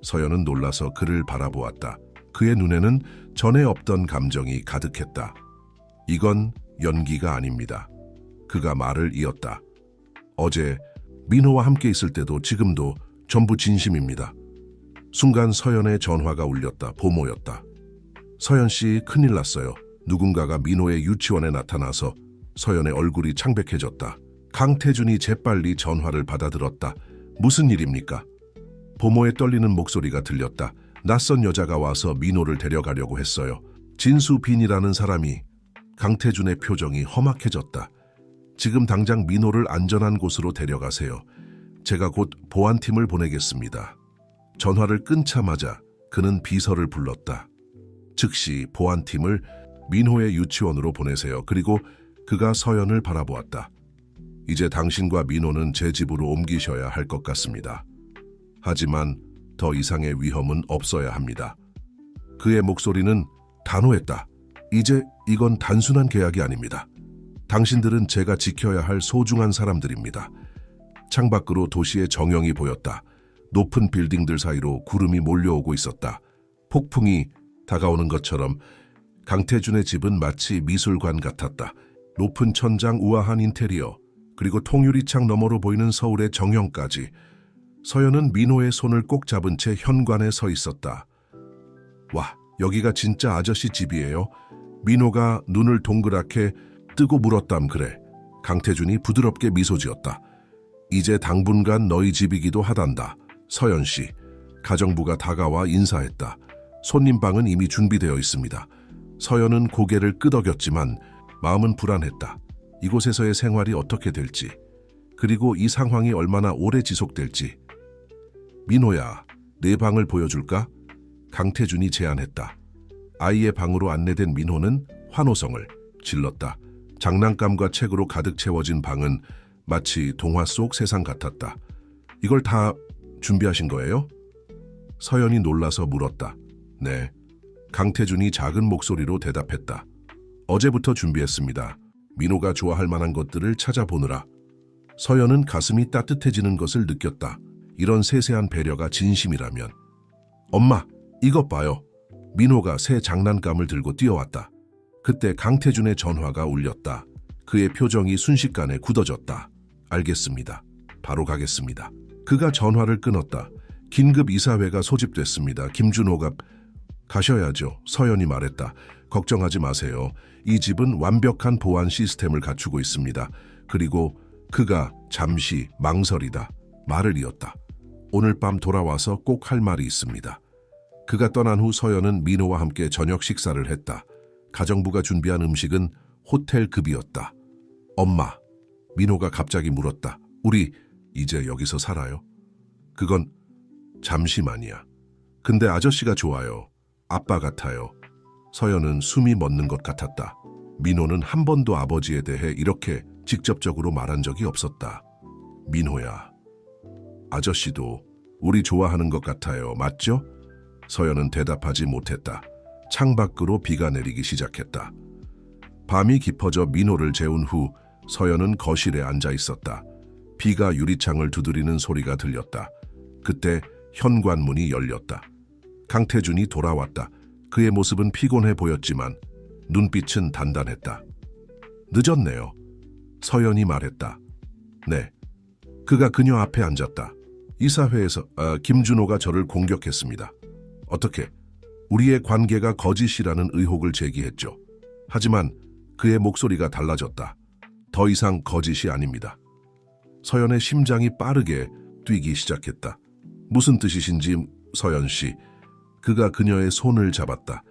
서연은 놀라서 그를 바라보았다. 그의 눈에는 전에 없던 감정이 가득했다. 이건 연기가 아닙니다. 그가 말을 이었다. 어제 민호와 함께 있을 때도 지금도 전부 진심입니다. 순간 서연의 전화가 울렸다. 보모였다. 서연 씨, 큰일 났어요. 누군가가 민호의 유치원에 나타나서. 서연의 얼굴이 창백해졌다. 강태준이 재빨리 전화를 받아들었다. 무슨 일입니까? 보모의 떨리는 목소리가 들렸다. 낯선 여자가 와서 민호를 데려가려고 했어요. 진수빈이라는 사람이. 강태준의 표정이 험악해졌다. 지금 당장 민호를 안전한 곳으로 데려가세요. 제가 곧 보안팀을 보내겠습니다. 전화를 끊자마자 그는 비서를 불렀다. 즉시 보안팀을 민호의 유치원으로 보내세요. 그리고 그가 서연을 바라보았다. 이제 당신과 민호는 제 집으로 옮기셔야 할 것 같습니다. 하지만 더 이상의 위험은 없어야 합니다. 그의 목소리는 단호했다. 이제 이건 단순한 계약이 아닙니다. 당신들은 제가 지켜야 할 소중한 사람들입니다. 창밖으로 도시의 정형이 보였다. 높은 빌딩들 사이로 구름이 몰려오고 있었다. 폭풍이 다가오는 것처럼 강태준의 집은 마치 미술관 같았다. 높은 천장, 우아한 인테리어, 그리고 통유리창 너머로 보이는 서울의 정형까지. 서연은 민호의 손을 꼭 잡은 채 현관에 서 있었다. 와, 여기가 진짜 아저씨 집이에요? 민호가 눈을 동그랗게 뜨고 물었담. 그래. 강태준이 부드럽게 미소 지었다. 이제 당분간 너희 집이기도 하단다. 서연 씨. 가정부가 다가와 인사했다. 손님 방은 이미 준비되어 있습니다. 서연은 고개를 끄덕였지만 마음은 불안했다. 이곳에서의 생활이 어떻게 될지, 그리고 이 상황이 얼마나 오래 지속될지. 민호야, 내 방을 보여줄까? 강태준이 제안했다. 아이의 방으로 안내된 민호는 환호성을 질렀다. 장난감과 책으로 가득 채워진 방은 마치 동화 속 세상 같았다. 이걸 다 준비하신 거예요? 서연이 놀라서 물었다. 네. 강태준이 작은 목소리로 대답했다. 어제부터 준비했습니다. 민호가 좋아할 만한 것들을 찾아보느라. 서연은 가슴이 따뜻해지는 것을 느꼈다. 이런 세세한 배려가 진심이라면. 엄마, 이것 봐요. 민호가 새 장난감을 들고 뛰어왔다. 그때 강태준의 전화가 울렸다. 그의 표정이 순식간에 굳어졌다. 알겠습니다. 바로 가겠습니다. 그가 전화를 끊었다. 긴급 이사회가 소집됐습니다. 김준호가... 가셔야죠. 서연이 말했다. 걱정하지 마세요. 이 집은 완벽한 보안 시스템을 갖추고 있습니다. 그리고 그가 잠시 망설이다 말을 이었다. 오늘 밤 돌아와서 꼭 할 말이 있습니다. 그가 떠난 후 서연은 민호와 함께 저녁 식사를 했다. 가정부가 준비한 음식은 호텔급이었다. 엄마, 민호가 갑자기 물었다. 우리 이제 여기서 살아요? 그건 잠시만이야. 근데 아저씨가 좋아요. 아빠 같아요. 서연은 숨이 멎는 것 같았다. 민호는 한 번도 아버지에 대해 이렇게 직접적으로 말한 적이 없었다. 민호야, 아저씨도 우리 좋아하는 것 같아요. 맞죠? 서연은 대답하지 못했다. 창밖으로 비가 내리기 시작했다. 밤이 깊어져 민호를 재운 후 서연은 거실에 앉아 있었다. 비가 유리창을 두드리는 소리가 들렸다. 그때 현관문이 열렸다. 강태준이 돌아왔다. 그의 모습은 피곤해 보였지만 눈빛은 단단했다. 늦었네요. 서연이 말했다. 네. 그가 그녀 앞에 앉았다. 이사회에서 김준호가 저를 공격했습니다. 어떻게? 우리의 관계가 거짓이라는 의혹을 제기했죠. 하지만 그의 목소리가 달라졌다. 더 이상 거짓이 아닙니다. 서연의 심장이 빠르게 뛰기 시작했다. 무슨 뜻이신지, 서연 씨. 그가 그녀의 손을 잡았다.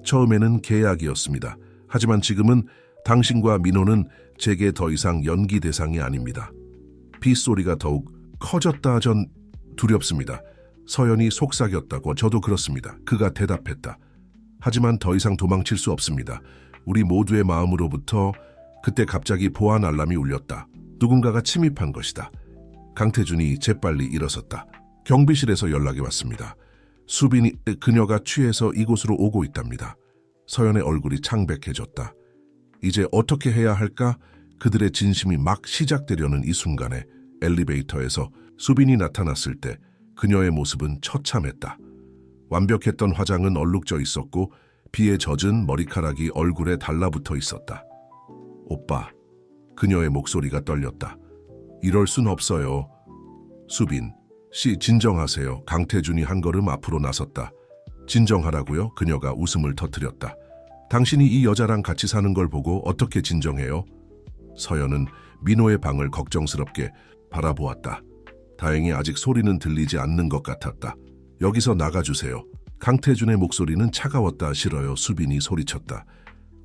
처음에는 계약이었습니다. 하지만 지금은 당신과 민호는 제게 더 이상 연기 대상이 아닙니다. 빗소리가 더욱 커졌다. 전 두렵습니다. 서연이 속삭였다고. 저도 그렇습니다. 그가 대답했다. 하지만 더 이상 도망칠 수 없습니다. 우리 모두의 마음으로부터. 그때 갑자기 보안 알람이 울렸다. 누군가가 침입한 것이다. 강태준이 재빨리 일어섰다. 경비실에서 연락이 왔습니다. 수빈이 그녀가 취해서 이곳으로 오고 있답니다. 서연의 얼굴이 창백해졌다. 이제 어떻게 해야 할까? 그들의 진심이 막 시작되려는 이 순간에 엘리베이터에서 수빈이 나타났을 때 그녀의 모습은 처참했다. 완벽했던 화장은 얼룩져 있었고 비에 젖은 머리카락이 얼굴에 달라붙어 있었다. 오빠, 그녀의 목소리가 떨렸다. 이럴 순 없어요. 수빈 씨, 진정하세요. 강태준이 한 걸음 앞으로 나섰다. 진정하라고요? 그녀가 웃음을 터뜨렸다. 당신이 이 여자랑 같이 사는 걸 보고 어떻게 진정해요? 서연은 민호의 방을 걱정스럽게 바라보았다. 다행히 아직 소리는 들리지 않는 것 같았다. 여기서 나가주세요. 강태준의 목소리는 차가웠다. 싫어요. 수빈이 소리쳤다.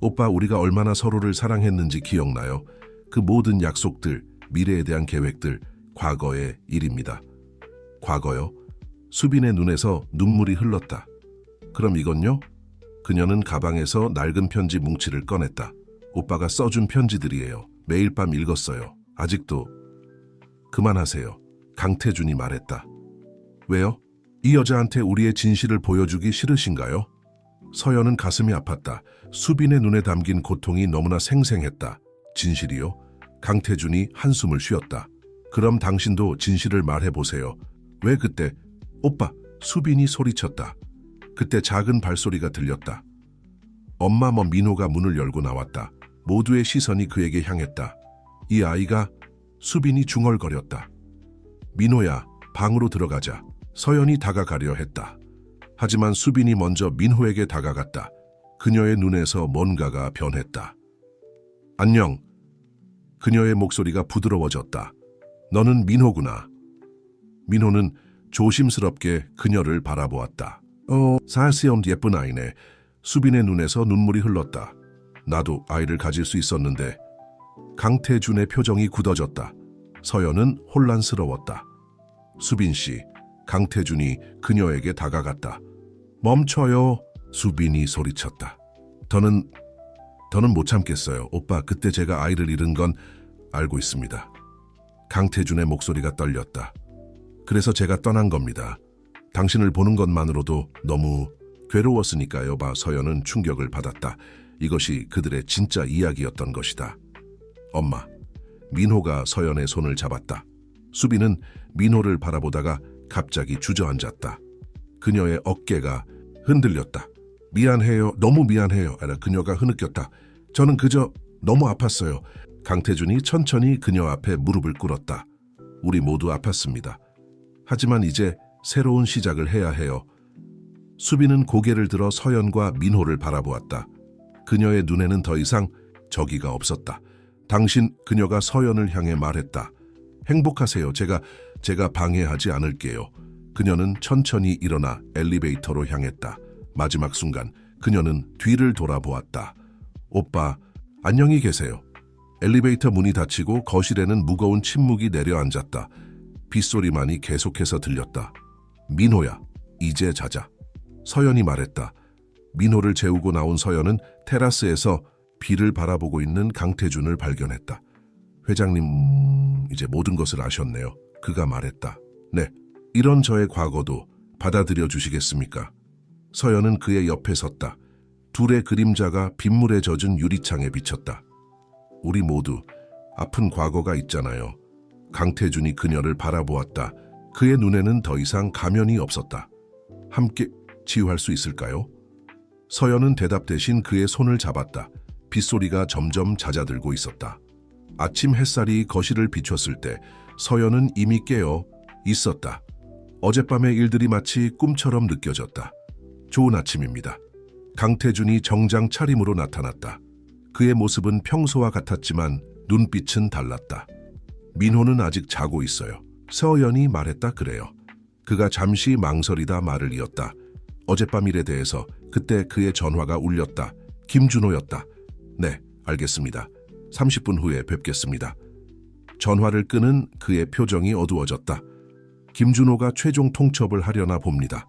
오빠, 우리가 얼마나 서로를 사랑했는지 기억나요? 그 모든 약속들, 미래에 대한 계획들, 과거의 일입니다. 과거요? 수빈의 눈에서 눈물이 흘렀다. 그럼 이건요? 그녀는 가방에서 낡은 편지 뭉치를 꺼냈다. 오빠가 써준 편지들이에요. 매일 밤 읽었어요. 아직도. 그만하세요. 강태준이 말했다. 왜요? 이 여자한테 우리의 진실을 보여주기 싫으신가요? 서연은 가슴이 아팠다. 수빈의 눈에 담긴 고통이 너무나 생생했다. 진실이요? 강태준이 한숨을 쉬었다. 그럼 당신도 진실을 말해보세요. 왜 그때? 오빠, 수빈이 소리쳤다. 그때 작은 발소리가 들렸다. 엄마 민호가 문을 열고 나왔다. 모두의 시선이 그에게 향했다. 이 아이가 수빈이 중얼거렸다. 민호야, 방으로 들어가자. 서연이 다가가려 했다. 하지만 수빈이 먼저 민호에게 다가갔다. 그녀의 눈에서 뭔가가 변했다. 안녕. 그녀의 목소리가 부드러워졌다. 너는 민호구나. 민호는 조심스럽게 그녀를 바라보았다. 사시온 예쁜 아이네. 수빈의 눈에서 눈물이 흘렀다. 나도 아이를 가질 수 있었는데. 강태준의 표정이 굳어졌다. 서연은 혼란스러웠다. 수빈 씨, 강태준이 그녀에게 다가갔다. 멈춰요. 수빈이 소리쳤다. 더는 못 참겠어요. 오빠, 그때 제가 아이를 잃은 건 알고 있습니다. 강태준의 목소리가 떨렸다. 그래서 제가 떠난 겁니다. 당신을 보는 것만으로도 너무 괴로웠으니까요. 서연은 충격을 받았다. 이것이 그들의 진짜 이야기였던 것이다. 엄마, 민호가 서연의 손을 잡았다. 수빈은 민호를 바라보다가 갑자기 주저앉았다. 그녀의 어깨가 흔들렸다. 미안해요. 너무 미안해요. 그녀가 흐느꼈다. 저는 그저 너무 아팠어요. 강태준이 천천히 그녀 앞에 무릎을 꿇었다. 우리 모두 아팠습니다. 하지만 이제 새로운 시작을 해야 해요. 수빈은 고개를 들어 서연과 민호를 바라보았다. 그녀의 눈에는 더 이상 저기가 없었다. 그녀가 서연을 향해 말했다. 행복하세요. 제가 방해하지 않을게요. 그녀는 천천히 일어나 엘리베이터로 향했다. 마지막 순간 그녀는 뒤를 돌아보았다. 오빠, 안녕히 계세요. 엘리베이터 문이 닫히고 거실에는 무거운 침묵이 내려앉았다. 빗소리만이 계속해서 들렸다. 민호야, 이제 자자. 서연이 말했다. 민호를 재우고 나온 서연은 테라스에서 비를 바라보고 있는 강태준을 발견했다. 회장님, 이제 모든 것을 아셨네요. 그가 말했다. 네, 이런 저의 과거도 받아들여 주시겠습니까? 서연은 그의 옆에 섰다. 둘의 그림자가 빗물에 젖은 유리창에 비쳤다. 우리 모두 아픈 과거가 있잖아요. 강태준이 그녀를 바라보았다. 그의 눈에는 더 이상 가면이 없었다. 함께 치유할 수 있을까요? 서연은 대답 대신 그의 손을 잡았다. 빗소리가 점점 잦아들고 있었다. 아침 햇살이 거실을 비췄을 때 서연은 이미 깨어 있었다. 어젯밤의 일들이 마치 꿈처럼 느껴졌다. 좋은 아침입니다. 강태준이 정장 차림으로 나타났다. 그의 모습은 평소와 같았지만 눈빛은 달랐다. 민호는 아직 자고 있어요. 서연이 말했다. 그래요. 그가 잠시 망설이다 말을 이었다. 어젯밤 일에 대해서 그때 그의 전화가 울렸다. 김준호였다. 네, 알겠습니다. 30분 후에 뵙겠습니다. 전화를 끄는 그의 표정이 어두워졌다. 김준호가 최종 통첩을 하려나 봅니다.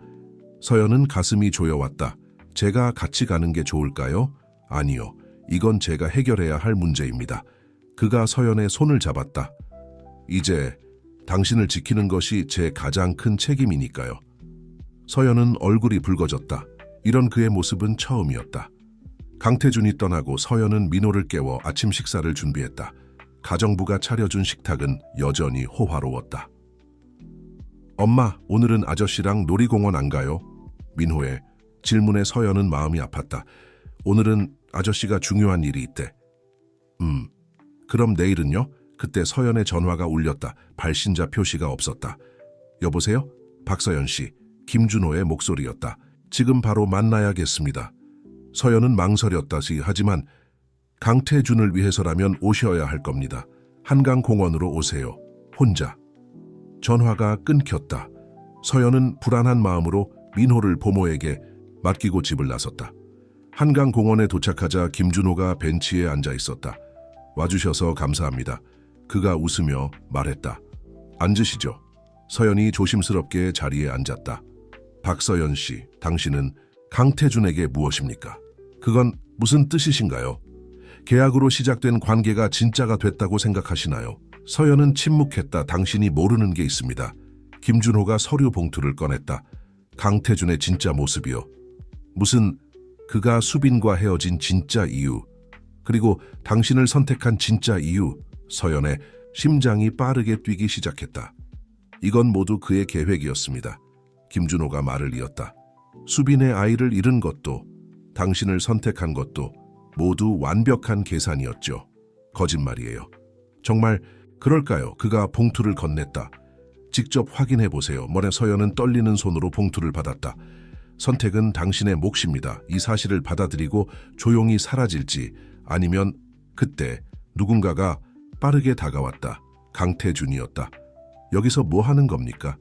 서연은 가슴이 조여왔다. 제가 같이 가는 게 좋을까요? 아니요. 이건 제가 해결해야 할 문제입니다. 그가 서연의 손을 잡았다. 이제 당신을 지키는 것이 제 가장 큰 책임이니까요. 서연은 얼굴이 붉어졌다. 이런 그의 모습은 처음이었다. 강태준이 떠나고 서연은 민호를 깨워 아침 식사를 준비했다. 가정부가 차려준 식탁은 여전히 호화로웠다. 엄마, 오늘은 아저씨랑 놀이공원 안 가요? 민호의 질문에 서연은 마음이 아팠다. 오늘은 아저씨가 중요한 일이 있대. 그럼 내일은요? 그때 서연의 전화가 울렸다. 발신자 표시가 없었다. 여보세요? 박서연 씨, 김준호의 목소리였다. 지금 바로 만나야겠습니다. 서연은 망설였다시 하지만 강태준을 위해서라면 오셔야 할 겁니다. 한강공원으로 오세요. 혼자. 전화가 끊겼다. 서연은 불안한 마음으로 민호를 보모에게 맡기고 집을 나섰다. 한강공원에 도착하자 김준호가 벤치에 앉아 있었다. 와주셔서 감사합니다. 그가 웃으며 말했다. 앉으시죠. 서연이 조심스럽게 자리에 앉았다. 박서연 씨, 당신은 강태준에게 무엇입니까? 그건 무슨 뜻이신가요? 계약으로 시작된 관계가 진짜가 됐다고 생각하시나요? 서연은 침묵했다. 당신이 모르는 게 있습니다. 김준호가 서류 봉투를 꺼냈다. 강태준의 진짜 모습이요. 무슨 그가 수빈과 헤어진 진짜 이유, 그리고 당신을 선택한 진짜 이유. 서연의 심장이 빠르게 뛰기 시작했다. 이건 모두 그의 계획이었습니다. 김준호가 말을 이었다. 수빈의 아이를 잃은 것도 당신을 선택한 것도 모두 완벽한 계산이었죠. 거짓말이에요. 정말 그럴까요? 그가 봉투를 건넸다. 직접 확인해 보세요. 머네 서연은 떨리는 손으로 봉투를 받았다. 선택은 당신의 몫입니다. 이 사실을 받아들이고 조용히 사라질지 아니면 그때 누군가가 빠르게 다가왔다. 강태준이었다. 여기서 뭐 하는 겁니까?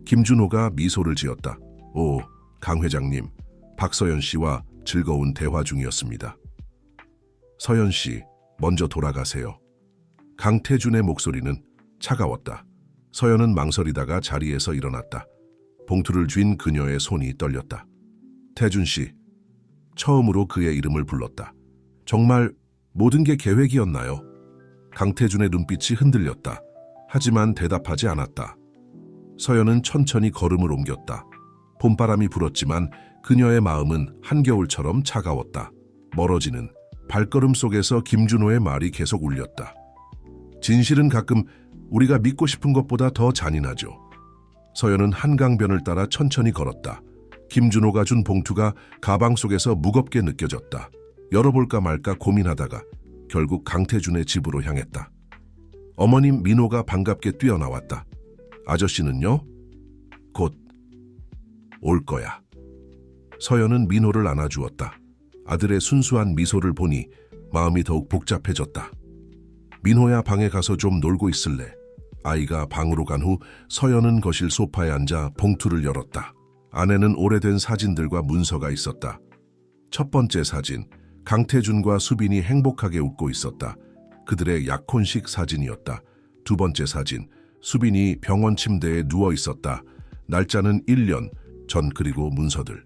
김준호가 미소를 지었다. 오, 강 회장님, 박서연 씨와 즐거운 대화 중이었습니다. 서연 씨, 먼저 돌아가세요. 강태준의 목소리는 차가웠다. 서연은 망설이다가 자리에서 일어났다. 봉투를 쥔 그녀의 손이 떨렸다. 태준 씨, 처음으로 그의 이름을 불렀다. 정말 모든 게 계획이었나요? 강태준의 눈빛이 흔들렸다. 하지만 대답하지 않았다. 서연은 천천히 걸음을 옮겼다. 봄바람이 불었지만 그녀의 마음은 한겨울처럼 차가웠다. 멀어지는 발걸음 속에서 김준호의 말이 계속 울렸다. 진실은 가끔 우리가 믿고 싶은 것보다 더 잔인하죠. 서연은 한강변을 따라 천천히 걸었다. 김준호가 준 봉투가 가방 속에서 무겁게 느껴졌다. 열어볼까 말까 고민하다가 결국 강태준의 집으로 향했다. 어머님 민호가 반갑게 뛰어나왔다. 아저씨는요? 곧 올 거야. 서연은 민호를 안아주었다. 아들의 순수한 미소를 보니 마음이 더욱 복잡해졌다. 민호야, 방에 가서 좀 놀고 있을래? 아이가 방으로 간 후 서연은 거실 소파에 앉아 봉투를 열었다. 안에는 오래된 사진들과 문서가 있었다. 첫 번째 사진, 강태준과 수빈이 행복하게 웃고 있었다. 그들의 약혼식 사진이었다. 두 번째 사진, 수빈이 병원 침대에 누워 있었다. 날짜는 1년 전. 그리고 문서들,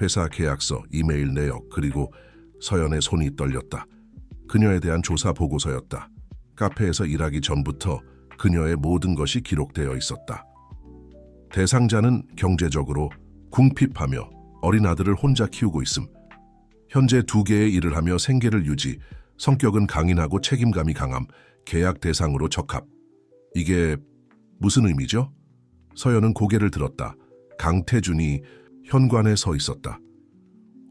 회사 계약서, 이메일 내역, 그리고 서연의 손이 떨렸다. 그녀에 대한 조사 보고서였다. 카페에서 일하기 전부터 그녀의 모든 것이 기록되어 있었다. 대상자는 경제적으로 궁핍하며 어린 아들을 혼자 키우고 있음. 현재 2개의 일을 하며 생계를 유지, 성격은 강인하고 책임감이 강함, 계약 대상으로 적합. 이게 무슨 의미죠? 서연은 고개를 들었다. 강태준이 현관에 서 있었다.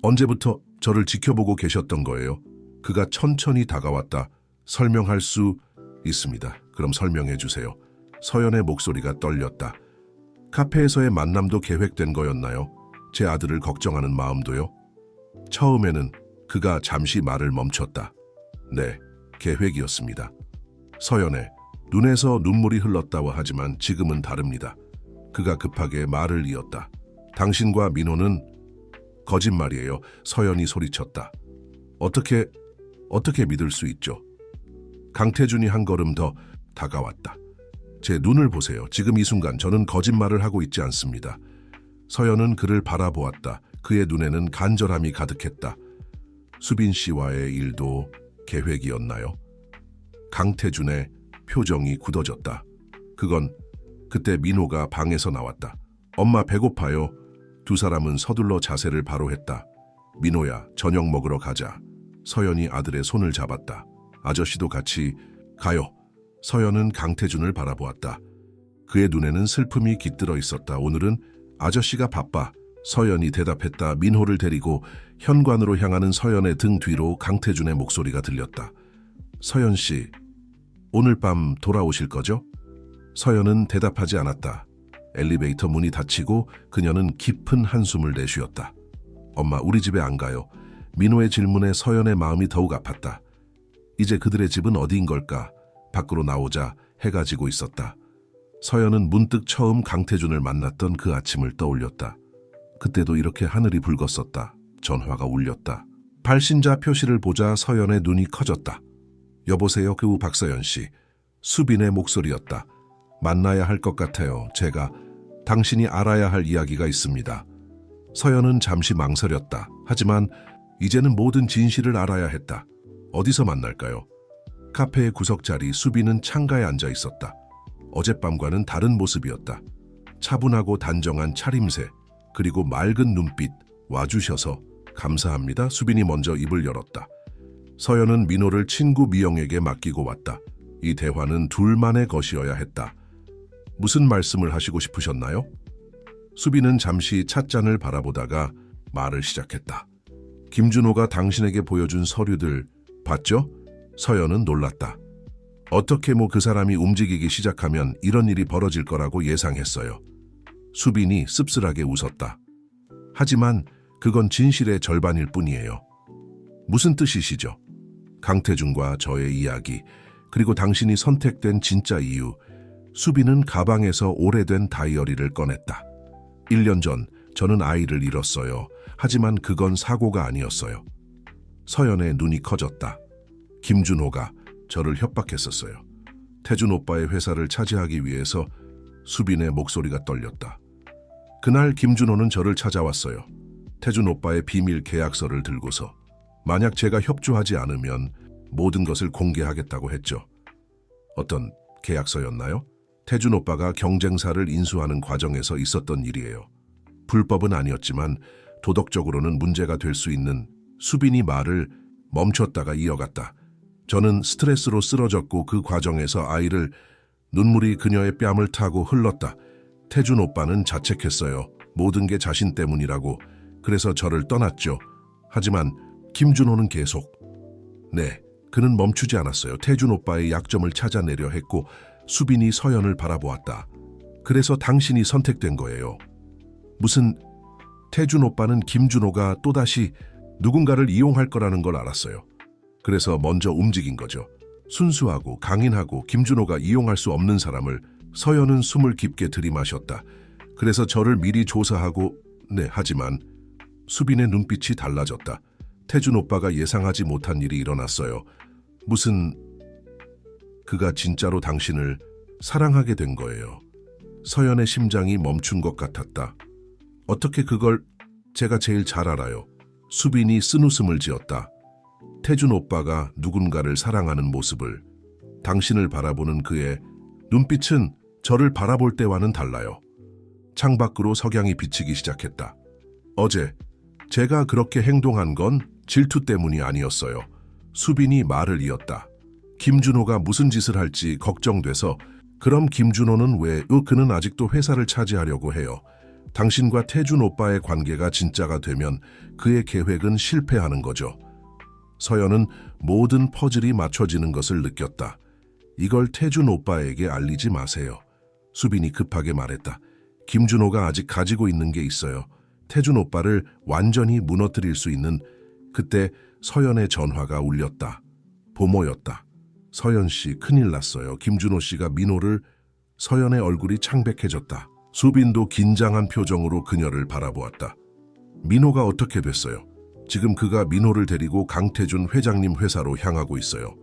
언제부터 저를 지켜보고 계셨던 거예요? 그가 천천히 다가왔다. 설명할 수 있습니다. 그럼 설명해 주세요. 서연의 목소리가 떨렸다. 카페에서의 만남도 계획된 거였나요? 제 아들을 걱정하는 마음도요? 처음에는 그가 잠시 말을 멈췄다. 네, 계획이었습니다. 서연의 눈에서 눈물이 흘렀다고 하지만 지금은 다릅니다. 그가 급하게 말을 이었다. 당신과 민호는 거짓말이에요. 서연이 소리쳤다. 어떻게 믿을 수 있죠? 강태준이 한 걸음 더 다가왔다. 제 눈을 보세요. 지금 이 순간 저는 거짓말을 하고 있지 않습니다. 서연은 그를 바라보았다. 그의 눈에는 간절함이 가득했다. 수빈 씨와의 일도 계획이었나요? 강태준의 표정이 굳어졌다. 그건 그때 민호가 방에서 나왔다. 엄마 배고파요. 두 사람은 서둘러 자세를 바로 했다. 민호야, 저녁 먹으러 가자. 서연이 아들의 손을 잡았다. 아저씨도 같이 가요. 서연은 강태준을 바라보았다. 그의 눈에는 슬픔이 깃들어 있었다. 오늘은 아저씨가 바빠. 서연이 대답했다. 민호를 데리고 현관으로 향하는 서연의 등 뒤로 강태준의 목소리가 들렸다. 서연 씨, 오늘 밤 돌아오실 거죠? 서연은 대답하지 않았다. 엘리베이터 문이 닫히고 그녀는 깊은 한숨을 내쉬었다. 엄마, 우리 집에 안 가요. 민호의 질문에 서연의 마음이 더욱 아팠다. 이제 그들의 집은 어디인 걸까? 밖으로 나오자 해가 지고 있었다. 서연은 문득 처음 강태준을 만났던 그 아침을 떠올렸다. 그때도 이렇게 하늘이 붉었었다. 전화가 울렸다. 발신자 표시를 보자 서연의 눈이 커졌다. 여보세요, 그 후 박서연 씨. 수빈의 목소리였다. 만나야 할 것 같아요. 제가 당신이 알아야 할 이야기가 있습니다. 서연은 잠시 망설였다. 하지만 이제는 모든 진실을 알아야 했다. 어디서 만날까요? 카페의 구석자리. 수빈은 창가에 앉아 있었다. 어젯밤과는 다른 모습이었다. 차분하고 단정한 차림새, 그리고 맑은 눈빛. 와주셔서 감사합니다. 수빈이 먼저 입을 열었다. 서연은 민호를 친구 미영에게 맡기고 왔다. 이 대화는 둘만의 것이어야 했다. 무슨 말씀을 하시고 싶으셨나요? 수빈은 잠시 찻잔을 바라보다가 말을 시작했다. 김준호가 당신에게 보여준 서류들 봤죠? 서연은 놀랐다. 어떻게 그 사람이 움직이기 시작하면 이런 일이 벌어질 거라고 예상했어요. 수빈이 씁쓸하게 웃었다. 하지만 그건 진실의 절반일 뿐이에요. 무슨 뜻이시죠? 강태준과 저의 이야기, 그리고 당신이 선택된 진짜 이유. 수빈은 가방에서 오래된 다이어리를 꺼냈다. 1년 전 저는 아이를 잃었어요. 하지만 그건 사고가 아니었어요. 서연의 눈이 커졌다. 김준호가 저를 협박했었어요. 태준 오빠의 회사를 차지하기 위해서. 수빈의 목소리가 떨렸다. 그날 김준호는 저를 찾아왔어요. 태준 오빠의 비밀 계약서를 들고서 만약 제가 협조하지 않으면 모든 것을 공개하겠다고 했죠. 어떤 계약서였나요? 태준 오빠가 경쟁사를 인수하는 과정에서 있었던 일이에요. 불법은 아니었지만 도덕적으로는 문제가 될 수 있는. 수빈이 말을 멈췄다가 이어갔다. 저는 스트레스로 쓰러졌고 그 과정에서 아이를. 눈물이 그녀의 뺨을 타고 흘렀다. 태준 오빠는 자책했어요. 모든 게 자신 때문이라고. 그래서 저를 떠났죠. 하지만 김준호는 계속. 네, 그는 멈추지 않았어요. 태준 오빠의 약점을 찾아내려 했고. 수빈이 서연을 바라보았다. 그래서 당신이 선택된 거예요. 무슨. 태준 오빠는 김준호가 또다시 누군가를 이용할 거라는 걸 알았어요. 그래서 먼저 움직인 거죠. 순수하고 강인하고 김준호가 이용할 수 없는 사람을. 서연은 숨을 깊게 들이마셨다. 그래서 저를 미리 조사하고. 네, 하지만. 수빈의 눈빛이 달라졌다. 태준 오빠가 예상하지 못한 일이 일어났어요. 무슨. 그가 진짜로 당신을 사랑하게 된 거예요. 서연의 심장이 멈춘 것 같았다. 어떻게 그걸. 제가 제일 잘 알아요. 수빈이 쓴웃음을 지었다. 태준 오빠가 누군가를 사랑하는 모습을. 당신을 바라보는 그의 눈빛은 저를 바라볼 때와는 달라요. 창밖으로 석양이 비치기 시작했다. 어제 제가 그렇게 행동한 건 질투 때문이 아니었어요. 수빈이 말을 이었다. 김준호가 무슨 짓을 할지 걱정돼서. 그럼 김준호는 왜. 그는 아직도 회사를 차지하려고 해요. 당신과 태준 오빠의 관계가 진짜가 되면 그의 계획은 실패하는 거죠. 서연은 모든 퍼즐이 맞춰지는 것을 느꼈다. 이걸 태준 오빠에게 알리지 마세요. 수빈이 급하게 말했다. 김준호가 아직 가지고 있는 게 있어요. 태준 오빠를 완전히 무너뜨릴 수 있는. 그때 서연의 전화가 울렸다. 보모였다. 서연 씨, 큰일 났어요. 김준호 씨가 민호를. 서연의 얼굴이 창백해졌다. 수빈도 긴장한 표정으로 그녀를 바라보았다. 민호가 어떻게 됐어요? 지금 그가 민호를 데리고 강태준 회장님 회사로 향하고 있어요.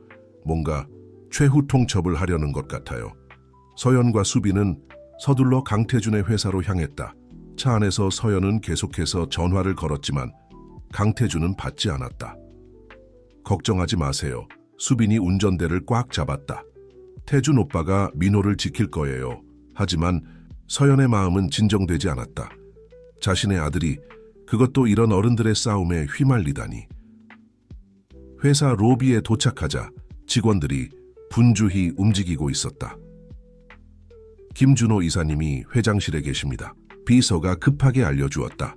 뭔가 최후 통첩을 하려는 것 같아요. 서연과 수빈은 서둘러 강태준의 회사로 향했다. 차 안에서 서연은 계속해서 전화를 걸었지만 강태준은 받지 않았다. 걱정하지 마세요. 수빈이 운전대를 꽉 잡았다. 태준 오빠가 민호를 지킬 거예요. 하지만 서연의 마음은 진정되지 않았다. 자신의 아들이. 그것도 이런 어른들의 싸움에 휘말리다니. 회사 로비에 도착하자 직원들이 분주히 움직이고 있었다. 김준호 이사님이 회장실에 계십니다. 비서가 급하게 알려주었다.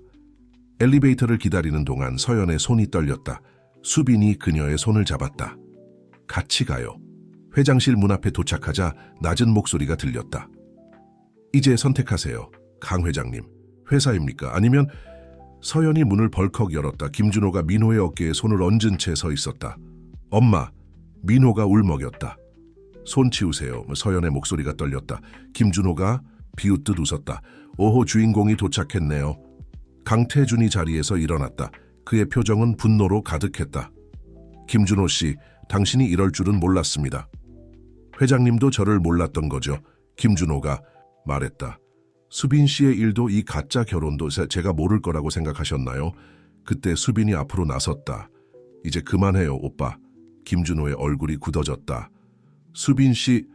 엘리베이터를 기다리는 동안 서연의 손이 떨렸다. 수빈이 그녀의 손을 잡았다. 같이 가요. 회장실 문 앞에 도착하자 낮은 목소리가 들렸다. 이제 선택하세요. 강 회장님. 회사입니까? 아니면. 서연이 문을 벌컥 열었다. 김준호가 민호의 어깨에 손을 얹은 채 서 있었다. 엄마. 민호가 울먹였다. 손 치우세요. 서연의 목소리가 떨렸다. 김준호가 비웃듯 웃었다. 오호, 주인공이 도착했네요. 강태준이 자리에서 일어났다. 그의 표정은 분노로 가득했다. 김준호 씨, 당신이 이럴 줄은 몰랐습니다. 회장님도 저를 몰랐던 거죠. 김준호가 말했다. 수빈 씨의 일도 이 가짜 결혼도 제가 모를 거라고 생각하셨나요? 그때 수빈이 앞으로 나섰다. 이제 그만해요, 오빠. 김준호의 얼굴이 굳어졌다. 수빈 씨,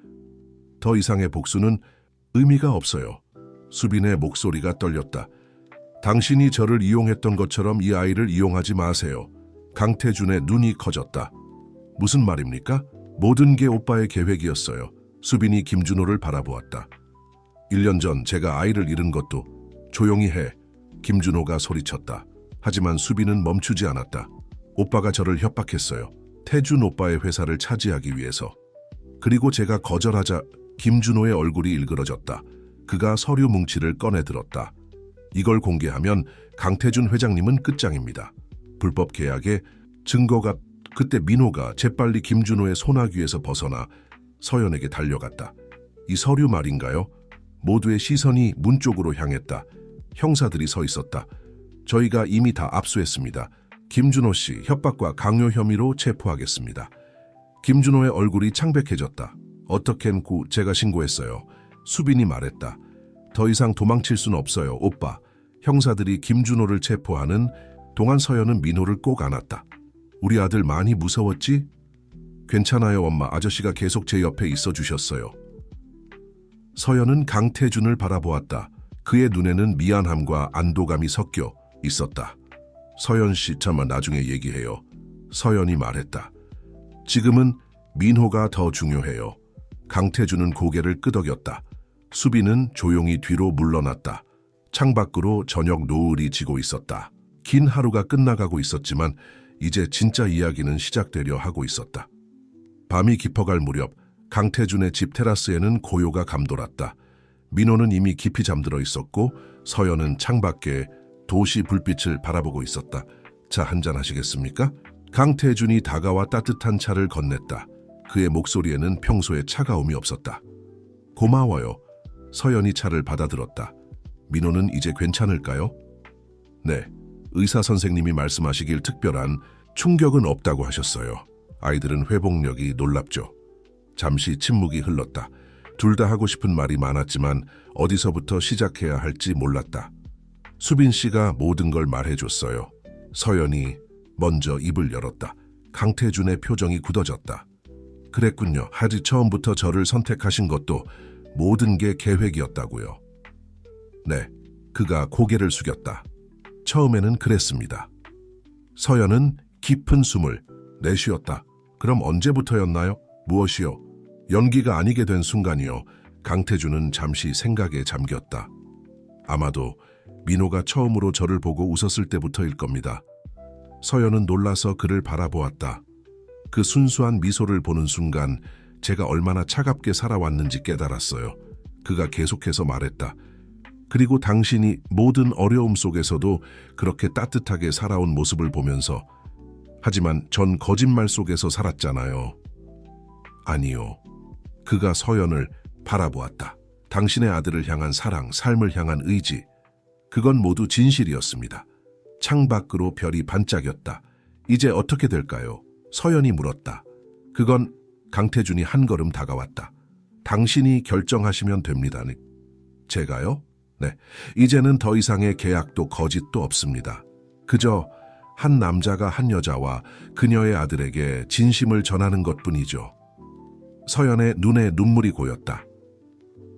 더 이상의 복수는 의미가 없어요. 수빈의 목소리가 떨렸다. 당신이 저를 이용했던 것처럼 이 아이를 이용하지 마세요. 강태준의 눈이 커졌다. 무슨 말입니까? 모든 게 오빠의 계획이었어요. 수빈이 김준호를 바라보았다. 1년 전 제가 아이를 잃은 것도 조용히 해. 김준호가 소리쳤다. 하지만 수빈은 멈추지 않았다. 오빠가 저를 협박했어요. 태준 오빠의 회사를 차지하기 위해서. 그리고 제가 거절하자 김준호의 얼굴이 일그러졌다. 그가 서류 뭉치를 꺼내 들었다. 이걸 공개하면 강태준 회장님은 끝장입니다. 불법 계약에 증거가. 그때 민호가 재빨리 김준호의 소나귀에서 벗어나 서연에게 달려갔다. 이 서류 말인가요? 모두의 시선이 문 쪽으로 향했다. 형사들이 서 있었다. 저희가 이미 다 압수했습니다. 김준호 씨 협박과 강요 혐의로 체포하겠습니다. 김준호의 얼굴이 창백해졌다. 어떻겐 제가 신고했어요. 수빈이 말했다. 더 이상 도망칠 순 없어요, 오빠. 형사들이 김준호를 체포하는 동안 서연은 민호를 꼭 안았다. 우리 아들 많이 무서웠지? 괜찮아요, 엄마. 아저씨가 계속 제 옆에 있어 주셨어요. 서연은 강태준을 바라보았다. 그의 눈에는 미안함과 안도감이 섞여 있었다. 서연 씨, 잠깐 나중에 얘기해요. 서연이 말했다. 지금은 민호가 더 중요해요. 강태준은 고개를 끄덕였다. 수빈은 조용히 뒤로 물러났다. 창밖으로 저녁 노을이 지고 있었다. 긴 하루가 끝나가고 있었지만 이제 진짜 이야기는 시작되려 하고 있었다. 밤이 깊어갈 무렵 강태준의 집 테라스에는 고요가 감돌았다. 민호는 이미 깊이 잠들어 있었고 서연은 창밖에 도시 불빛을 바라보고 있었다. 차 한잔 하시겠습니까? 강태준이 다가와 따뜻한 차를 건넸다. 그의 목소리에는 평소의 차가움이 없었다. 고마워요. 서연이 차를 받아들었다. 민호는 이제 괜찮을까요? 네. 의사 선생님이 말씀하시길 특별한 충격은 없다고 하셨어요. 아이들은 회복력이 놀랍죠. 잠시 침묵이 흘렀다. 둘 다 하고 싶은 말이 많았지만 어디서부터 시작해야 할지 몰랐다. 수빈 씨가 모든 걸 말해줬어요. 서연이 먼저 입을 열었다. 강태준의 표정이 굳어졌다. 그랬군요. 하지 처음부터 저를 선택하신 것도 모든 게 계획이었다고요. 네, 그가 고개를 숙였다. 처음에는 그랬습니다. 서연은 깊은 숨을 내쉬었다. 그럼 언제부터였나요? 무엇이요? 연기가 아니게 된 순간이요. 강태준은 잠시 생각에 잠겼다. 아마도 민호가 처음으로 저를 보고 웃었을 때부터일 겁니다. 서연은 놀라서 그를 바라보았다. 그 순수한 미소를 보는 순간 제가 얼마나 차갑게 살아왔는지 깨달았어요. 그가 계속해서 말했다. 그리고 당신이 모든 어려움 속에서도 그렇게 따뜻하게 살아온 모습을 보면서 하지만 전 거짓말 속에서 살았잖아요. 아니요. 그가 서연을 바라보았다. 당신의 아들을 향한 사랑, 삶을 향한 의지. 그건 모두 진실이었습니다. 창밖으로 별이 반짝였다. 이제 어떻게 될까요? 서연이 물었다. 그건 강태준이 한 걸음 다가왔다. 당신이 결정하시면 됩니다. 제가요? 네. 이제는 더 이상의 계약도 거짓도 없습니다. 그저 한 남자가 한 여자와 그녀의 아들에게 진심을 전하는 것뿐이죠. 서연의 눈에 눈물이 고였다.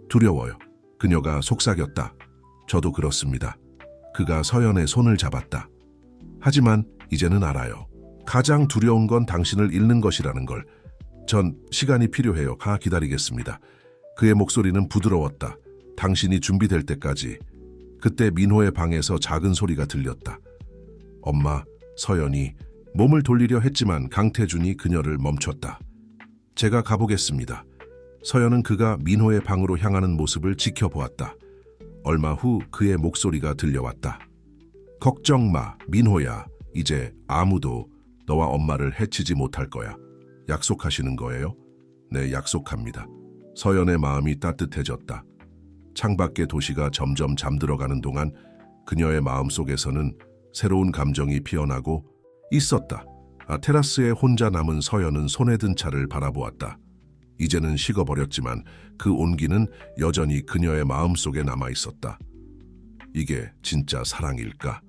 두려워요. 그녀가 속삭였다. 저도 그렇습니다. 그가 서연의 손을 잡았다. 하지만 이제는 알아요. 가장 두려운 건 당신을 잃는 것이라는 걸. 전 시간이 필요해요. 기다리겠습니다. 그의 목소리는 부드러웠다. 당신이 준비될 때까지. 그때 민호의 방에서 작은 소리가 들렸다. 엄마, 서연이 몸을 돌리려 했지만 강태준이 그녀를 멈췄다. 제가 가보겠습니다. 서연은 그가 민호의 방으로 향하는 모습을 지켜보았다. 얼마 후 그의 목소리가 들려왔다. 걱정 마, 민호야. 이제 아무도 너와 엄마를 해치지 못할 거야. 약속하시는 거예요? 네, 약속합니다. 서연의 마음이 따뜻해졌다. 창밖의 도시가 점점 잠들어가는 동안 그녀의 마음속에서는 새로운 감정이 피어나고 있었다. 테라스에 혼자 남은 서연은 손에 든 차를 바라보았다. 이제는 식어버렸지만 그 온기는 여전히 그녀의 마음속에 남아있었다. 이게 진짜 사랑일까?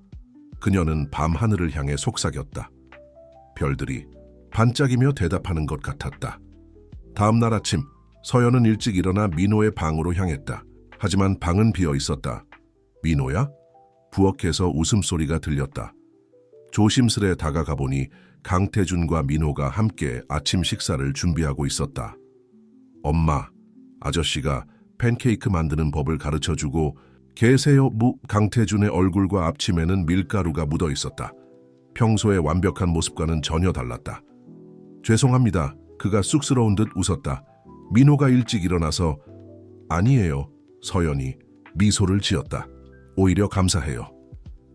그녀는 밤하늘을 향해 속삭였다. 별들이 반짝이며 대답하는 것 같았다. 다음 날 아침 서연은 일찍 일어나 민호의 방으로 향했다. 하지만 방은 비어 있었다. 민호야? 부엌에서 웃음소리가 들렸다. 조심스레 다가가 보니 강태준과 민호가 함께 아침 식사를 준비하고 있었다. 엄마, 아저씨가 팬케이크 만드는 법을 가르쳐주고 계세요. 강태준의 얼굴과 앞치마에는 밀가루가 묻어 있었다. 평소의 완벽한 모습과는 전혀 달랐다. 죄송합니다. 그가 쑥스러운 듯 웃었다. 민호가 일찍 일어나서 아니에요. 서연이 미소를 지었다. 오히려 감사해요.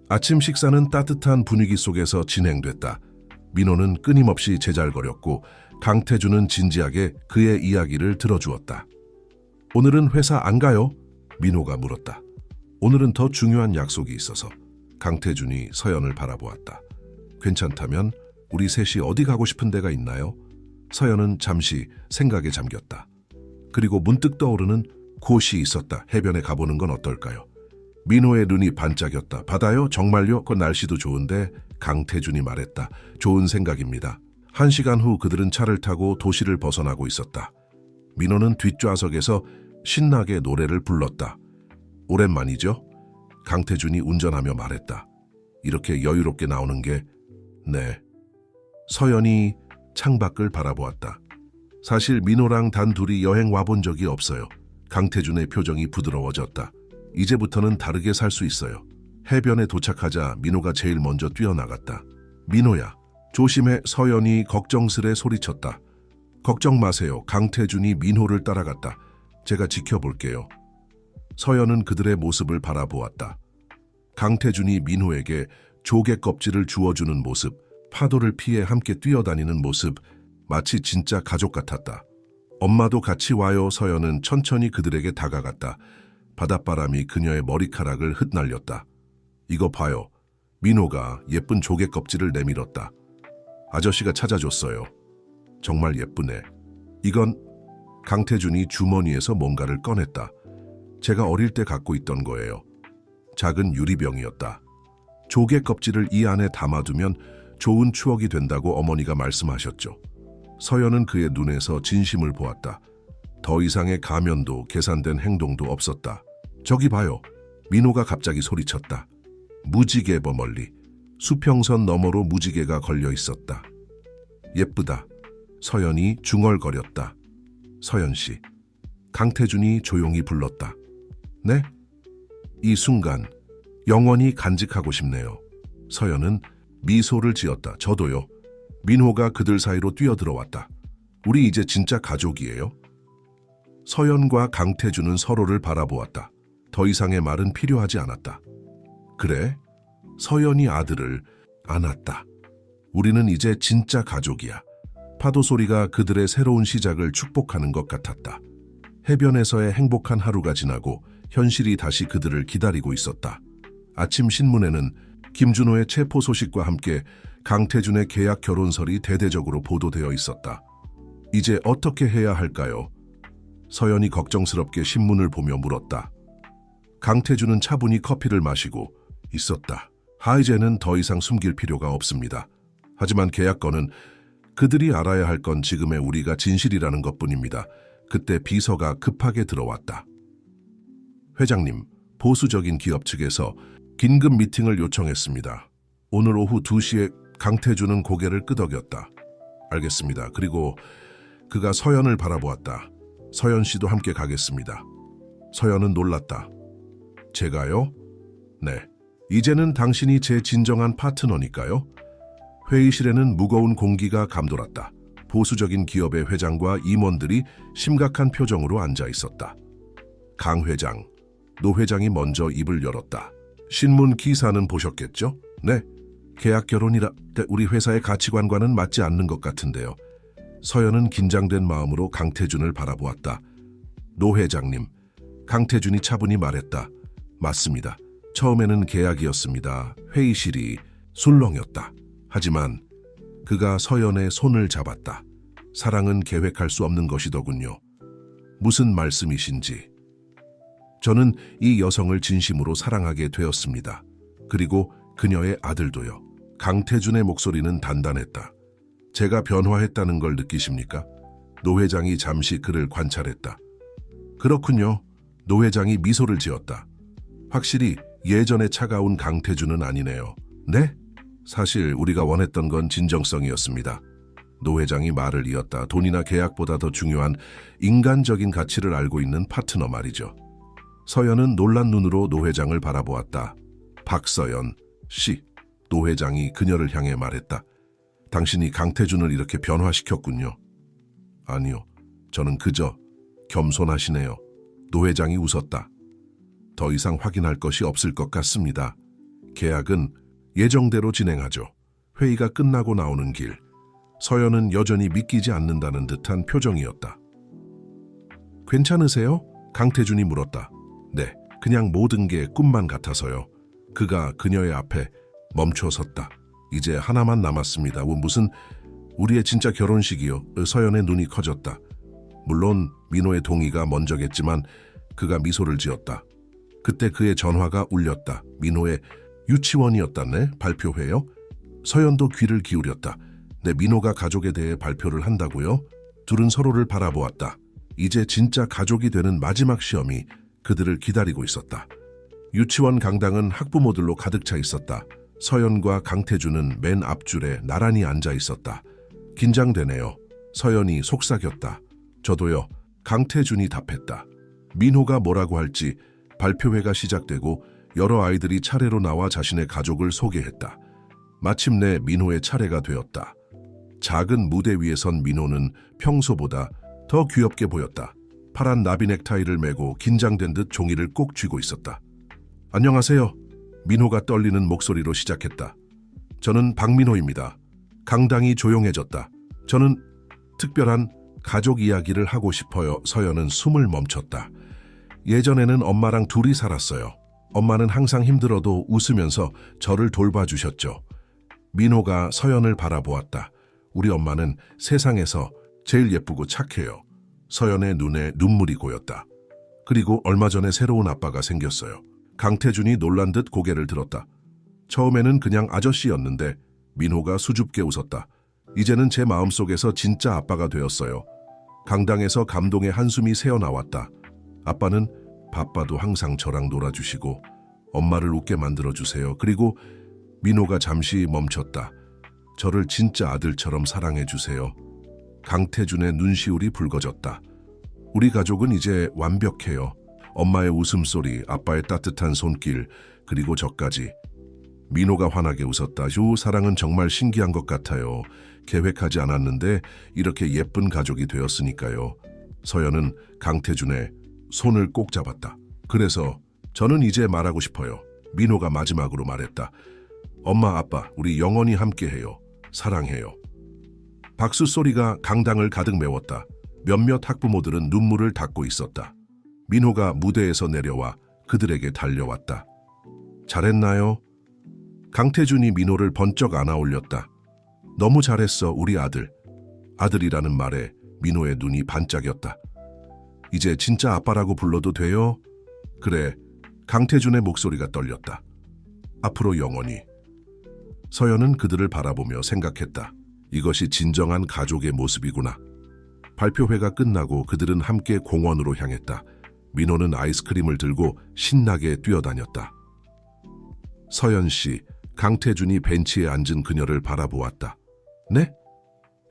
아침 식사는 따뜻한 분위기 속에서 진행됐다. 민호는 끊임없이 제잘거렸고 강태준은 진지하게 그의 이야기를 들어주었다. 오늘은 회사 안 가요? 민호가 물었다. 오늘은 더 중요한 약속이 있어서. 강태준이 서연을 바라보았다. 괜찮다면 우리 셋이 어디 가고 싶은 데가 있나요? 서연은 잠시 생각에 잠겼다. 그리고 문득 떠오르는 곳이 있었다. 해변에 가보는 건 어떨까요? 민호의 눈이 반짝였다. 바다요? 정말요? 그 날씨도 좋은데. 강태준이 말했다. 좋은 생각입니다. 1시간 후 그들은 차를 타고 도시를 벗어나고 있었다. 민호는 뒷좌석에서 신나게 노래를 불렀다. 오랜만이죠? 강태준이 운전하며 말했다. 이렇게 여유롭게 나오는 게. 네. 서연이 창밖을 바라보았다. 사실 민호랑 단둘이 여행 와본 적이 없어요. 강태준의 표정이 부드러워졌다. 이제부터는 다르게 살 수 있어요. 해변에 도착하자 민호가 제일 먼저 뛰어나갔다. 민호야, 조심해. 서연이 걱정스레 소리쳤다. 걱정 마세요. 강태준이 민호를 따라갔다. 제가 지켜볼게요. 서연은 그들의 모습을 바라보았다. 강태준이 민호에게 조개 껍질을 주워주는 모습, 파도를 피해 함께 뛰어다니는 모습, 마치 진짜 가족 같았다. 엄마도 같이 와요. 서연은 천천히 그들에게 다가갔다. 바닷바람이 그녀의 머리카락을 흩날렸다. 이거 봐요. 민호가 예쁜 조개 껍질을 내밀었다. 아저씨가 찾아줬어요. 정말 예쁘네. 이건. 강태준이 주머니에서 뭔가를 꺼냈다. 제가 어릴 때 갖고 있던 거예요. 작은 유리병이었다. 조개 껍질을 이 안에 담아두면 좋은 추억이 된다고 어머니가 말씀하셨죠. 서연은 그의 눈에서 진심을 보았다. 더 이상의 가면도 계산된 행동도 없었다. 저기 봐요. 민호가 갑자기 소리쳤다. 무지개 멀리. 수평선 너머로 무지개가 걸려 있었다. 예쁘다. 서연이 중얼거렸다. 서연 씨. 강태준이 조용히 불렀다. 네? 이 순간 영원히 간직하고 싶네요. 서연은 미소를 지었다. 저도요. 민호가 그들 사이로 뛰어들어왔다. 우리 이제 진짜 가족이에요? 서연과 강태준은 서로를 바라보았다. 더 이상의 말은 필요하지 않았다. 그래? 서연이 아들을 안았다. 우리는 이제 진짜 가족이야. 파도 소리가 그들의 새로운 시작을 축복하는 것 같았다. 해변에서의 행복한 하루가 지나고 현실이 다시 그들을 기다리고 있었다. 아침 신문에는 김준호의 체포 소식과 함께 강태준의 계약 결혼설이 대대적으로 보도되어 있었다. 이제 어떻게 해야 할까요? 서연이 걱정스럽게 신문을 보며 물었다. 강태준은 차분히 커피를 마시고 있었다. 이제는 더 이상 숨길 필요가 없습니다. 하지만 계약건은 그들이 알아야 할 건 지금의 우리가 진실이라는 것뿐입니다. 그때 비서가 급하게 들어왔다. 회장님, 보수적인 기업 측에서 긴급 미팅을 요청했습니다. 오늘 오후 2시에. 강태준은 고개를 끄덕였다. 알겠습니다. 그리고 그가 서연을 바라보았다. 서연 씨도 함께 가겠습니다. 서연은 놀랐다. 제가요? 네. 이제는 당신이 제 진정한 파트너니까요. 회의실에는 무거운 공기가 감돌았다. 보수적인 기업의 회장과 임원들이 심각한 표정으로 앉아 있었다. 강 회장, 노 회장이 먼저 입을 열었다. 신문 기사는 보셨겠죠? 네. 계약 결혼이라 우리 회사의 가치관과는 맞지 않는 것 같은데요. 서연은 긴장된 마음으로 강태준을 바라보았다. 노 회장님, 강태준이 차분히 말했다. 맞습니다. 처음에는 계약이었습니다. 회의실이 술렁였다. 하지만 그가 서연의 손을 잡았다. 사랑은 계획할 수 없는 것이더군요. 무슨 말씀이신지. 저는 이 여성을 진심으로 사랑하게 되었습니다. 그리고 그녀의 아들도요. 강태준의 목소리는 단단했다. 제가 변화했다는 걸 느끼십니까? 노 회장이 잠시 그를 관찰했다. 그렇군요. 노 회장이 미소를 지었다. 확실히 예전에 차가운 강태준은 아니네요. 네? 사실 우리가 원했던 건 진정성이었습니다. 노 회장이 말을 이었다. 돈이나 계약보다 더 중요한 인간적인 가치를 알고 있는 파트너 말이죠. 서연은 놀란 눈으로 노 회장을 바라보았다. 박서연 씨, 노 회장이 그녀를 향해 말했다. 당신이 강태준을 이렇게 변화시켰군요. 아니요, 저는 그저 겸손하시네요. 노 회장이 웃었다. 더 이상 확인할 것이 없을 것 같습니다. 계약은 예정대로 진행하죠. 회의가 끝나고 나오는 길, 서연은 여전히 믿기지 않는다는 듯한 표정이었다. 괜찮으세요? 강태준이 물었다. 네, 그냥 모든 게 꿈만 같아서요. 그가 그녀의 앞에 멈춰 섰다. 이제 하나만 남았습니다. 무슨 우리의 진짜 결혼식이요. 서연의 눈이 커졌다. 물론 민호의 동의가 먼저겠지만 그가 미소를 지었다. 그때 그의 전화가 울렸다. 민호의 유치원이었다네. 발표회요? 서연도 귀를 기울였다. 네, 민호가 가족에 대해 발표를 한다고요? 둘은 서로를 바라보았다. 이제 진짜 가족이 되는 마지막 시험이 그들을 기다리고 있었다. 유치원 강당은 학부모들로 가득 차 있었다. 서연과 강태준은 맨 앞줄에 나란히 앉아 있었다. 긴장되네요. 서연이 속삭였다. 저도요. 강태준이 답했다. 민호가 뭐라고 할지 발표회가 시작되고 여러 아이들이 차례로 나와 자신의 가족을 소개했다. 마침내 민호의 차례가 되었다. 작은 무대 위에 선 민호는 평소보다 더 귀엽게 보였다. 파란 나비 넥타이를 메고 긴장된 듯 종이를 꼭 쥐고 있었다. 안녕하세요. 민호가 떨리는 목소리로 시작했다. 저는 박민호입니다. 강당이 조용해졌다. 저는 특별한 가족 이야기를 하고 싶어요. 서연은 숨을 멈췄다. 예전에는 엄마랑 둘이 살았어요. 엄마는 항상 힘들어도 웃으면서 저를 돌봐주셨죠. 민호가 서연을 바라보았다. 우리 엄마는 세상에서 제일 예쁘고 착해요. 서연의 눈에 눈물이 고였다. 그리고 얼마 전에 새로운 아빠가 생겼어요. 강태준이 놀란 듯 고개를 들었다. 처음에는 그냥 아저씨였는데 민호가 수줍게 웃었다. 이제는 제 마음속에서 진짜 아빠가 되었어요. 강당에서 감동의 한숨이 새어나왔다. 아빠는 바빠도 항상 저랑 놀아주시고 엄마를 웃게 만들어주세요. 그리고 민호가 잠시 멈췄다. 저를 진짜 아들처럼 사랑해주세요. 강태준의 눈시울이 붉어졌다. 우리 가족은 이제 완벽해요. 엄마의 웃음소리, 아빠의 따뜻한 손길, 그리고 저까지. 민호가 환하게 웃었다. 사랑은 정말 신기한 것 같아요. 계획하지 않았는데 이렇게 예쁜 가족이 되었으니까요. 서연은 강태준의 손을 꼭 잡았다. 그래서 저는 이제 말하고 싶어요. 민호가 마지막으로 말했다. 엄마, 아빠, 우리 영원히 함께해요. 사랑해요. 박수 소리가 강당을 가득 메웠다. 몇몇 학부모들은 눈물을 닦고 있었다. 민호가 무대에서 내려와 그들에게 달려왔다. 잘했나요? 강태준이 민호를 번쩍 안아 올렸다. 너무 잘했어, 우리 아들. 아들이라는 말에 민호의 눈이 반짝였다. 이제 진짜 아빠라고 불러도 돼요? 그래, 강태준의 목소리가 떨렸다. 앞으로 영원히. 서연은 그들을 바라보며 생각했다. 이것이 진정한 가족의 모습이구나. 발표회가 끝나고 그들은 함께 공원으로 향했다. 민호는 아이스크림을 들고 신나게 뛰어다녔다. 서연 씨, 강태준이 벤치에 앉은 그녀를 바라보았다. 네?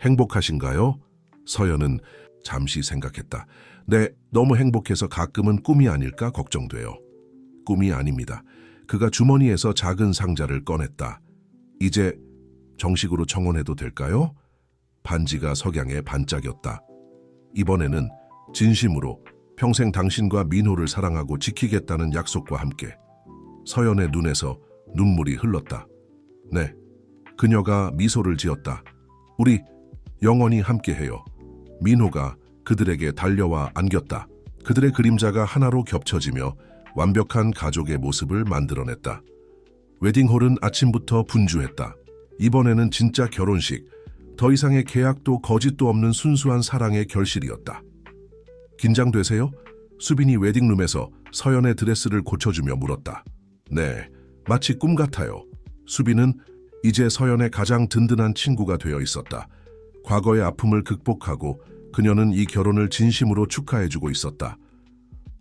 행복하신가요? 서연은 잠시 생각했다. 네, 너무 행복해서 가끔은 꿈이 아닐까 걱정돼요. 꿈이 아닙니다. 그가 주머니에서 작은 상자를 꺼냈다. 이제 정식으로 청혼해도 될까요? 반지가 석양에 반짝였다. 이번에는 진심으로 평생 당신과 민호를 사랑하고 지키겠다는 약속과 함께. 서연의 눈에서 눈물이 흘렀다. 네, 그녀가 미소를 지었다. 우리 영원히 함께해요. 민호가 그들에게 달려와 안겼다. 그들의 그림자가 하나로 겹쳐지며 완벽한 가족의 모습을 만들어냈다. 웨딩홀은 아침부터 분주했다. 이번에는 진짜 결혼식, 더 이상의 계약도 거짓도 없는 순수한 사랑의 결실이었다. 긴장되세요? 수빈이 웨딩룸에서 서연의 드레스를 고쳐주며 물었다. 네, 마치 꿈 같아요. 수빈은 이제 서연의 가장 든든한 친구가 되어 있었다. 과거의 아픔을 극복하고 그녀는 이 결혼을 진심으로 축하해주고 있었다.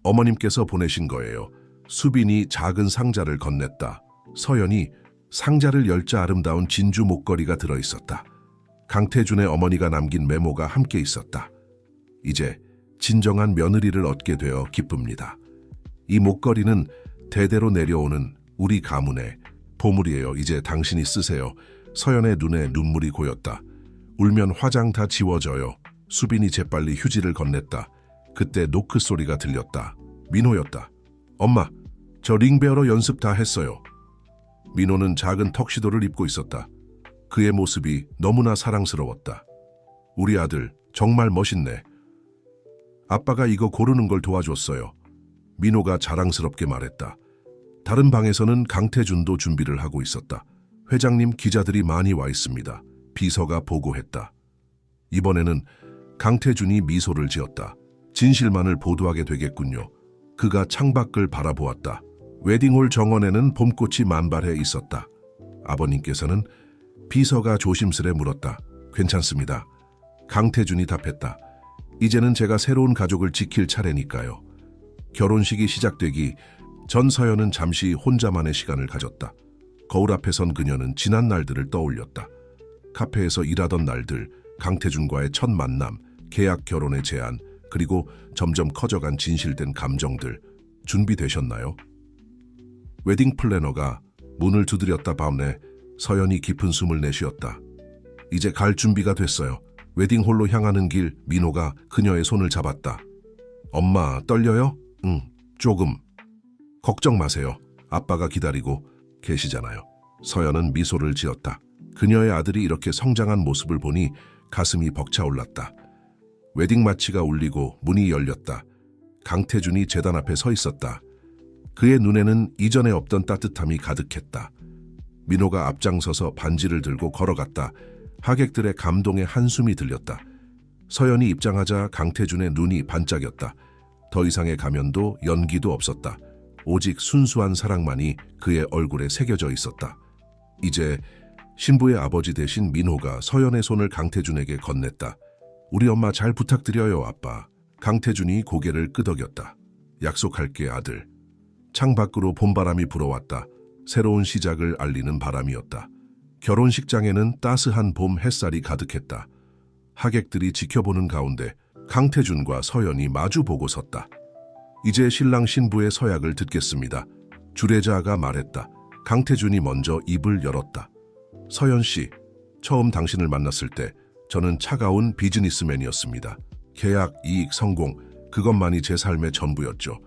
어머님께서 보내신 거예요. 수빈이 작은 상자를 건넸다. 서연이 상자를 열자 아름다운 진주 목걸이가 들어있었다. 강태준의 어머니가 남긴 메모가 함께 있었다. 이제 진정한 며느리를 얻게 되어 기쁩니다. 이 목걸이는 대대로 내려오는 우리 가문의 보물이에요. 이제 당신이 쓰세요. 서연의 눈에 눈물이 고였다. 울면 화장 다 지워져요. 수빈이 재빨리 휴지를 건넸다. 그때 노크 소리가 들렸다. 민호였다. 엄마, 저 링베어러 연습 다 했어요. 민호는 작은 턱시도를 입고 있었다. 그의 모습이 너무나 사랑스러웠다. 우리 아들 정말 멋있네. 아빠가 이거 고르는 걸 도와줬어요. 민호가 자랑스럽게 말했다. 다른 방에서는 강태준도 준비를 하고 있었다. 회장님, 기자들이 많이 와 있습니다. 비서가 보고했다. 이번에는 강태준이 미소를 지었다. 진실만을 보도하게 되겠군요. 그가 창밖을 바라보았다. 웨딩홀 정원에는 봄꽃이 만발해 있었다. 아버님께서는 비서가 조심스레 물었다. 괜찮습니다. 강태준이 답했다. 이제는 제가 새로운 가족을 지킬 차례니까요. 결혼식이 시작되기 전 서연은 잠시 혼자만의 시간을 가졌다. 거울 앞에 선 그녀는 지난 날들을 떠올렸다. 카페에서 일하던 날들, 강태준과의 첫 만남, 계약 결혼의 제안, 그리고 점점 커져간 진실된 감정들. 준비되셨나요? 웨딩 플래너가 문을 두드렸다. 밤내 서연이 깊은 숨을 내쉬었다. 이제 갈 준비가 됐어요. 웨딩홀로 향하는 길, 민호가 그녀의 손을 잡았다. 엄마, 떨려요? 응, 조금. 걱정 마세요. 아빠가 기다리고 계시잖아요. 서연은 미소를 지었다. 그녀의 아들이 이렇게 성장한 모습을 보니 가슴이 벅차올랐다. 웨딩 마치가 울리고 문이 열렸다. 강태준이 제단 앞에 서 있었다. 그의 눈에는 이전에 없던 따뜻함이 가득했다. 민호가 앞장서서 반지를 들고 걸어갔다. 하객들의 감동의 한숨이 들렸다. 서연이 입장하자 강태준의 눈이 반짝였다. 더 이상의 가면도 연기도 없었다. 오직 순수한 사랑만이 그의 얼굴에 새겨져 있었다. 이제 신부의 아버지 대신 민호가 서연의 손을 강태준에게 건넸다. 우리 엄마 잘 부탁드려요, 아빠. 강태준이 고개를 끄덕였다. 약속할게, 아들. 창밖으로 봄바람이 불어왔다. 새로운 시작을 알리는 바람이었다. 결혼식장에는 따스한 봄 햇살이 가득했다. 하객들이 지켜보는 가운데 강태준과 서연이 마주보고 섰다. 이제 신랑 신부의 서약을 듣겠습니다. 주례자가 말했다. 강태준이 먼저 입을 열었다. 서연 씨, 처음 당신을 만났을 때 저는 차가운 비즈니스맨이었습니다. 계약, 이익, 성공, 그것만이 제 삶의 전부였죠.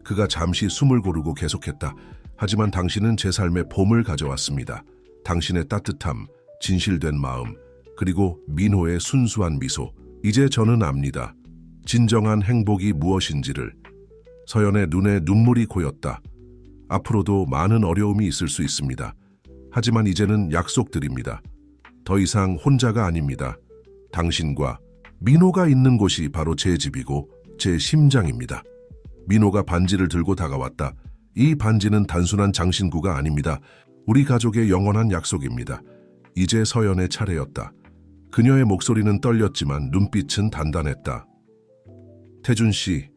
그가 잠시 숨을 고르고 계속했다. 하지만 당신은 제 삶에 봄을 가져왔습니다. 당신의 따뜻함, 진실된 마음, 그리고 민호의 순수한 미소. 이제 저는 압니다. 진정한 행복이 무엇인지를. 서연의 눈에 눈물이 고였다. 앞으로도 많은 어려움이 있을 수 있습니다. 하지만 이제는 약속드립니다. 더 이상 혼자가 아닙니다. 당신과 민호가 있는 곳이 바로 제 집이고 제 심장입니다. 민호가 반지를 들고 다가왔다. 이 반지는 단순한 장신구가 아닙니다. 우리 가족의 영원한 약속입니다. 이제 서연의 차례였다. 그녀의 목소리는 떨렸지만 눈빛은 단단했다. 태준 씨,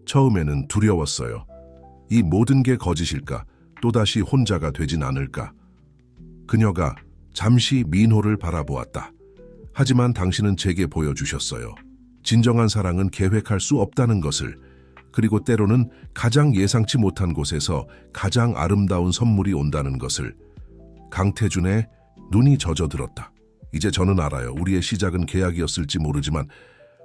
처음에는 두려웠어요. 이 모든 게 거짓일까? 또다시 혼자가 되진 않을까? 그녀가 잠시 민호를 바라보았다. 하지만 당신은 제게 보여주셨어요. 진정한 사랑은 계획할 수 없다는 것을. 그리고 때로는 가장 예상치 못한 곳에서 가장 아름다운 선물이 온다는 것을. 강태준의 눈이 젖어들었다. 이제 저는 알아요. 우리의 시작은 계약이었을지 모르지만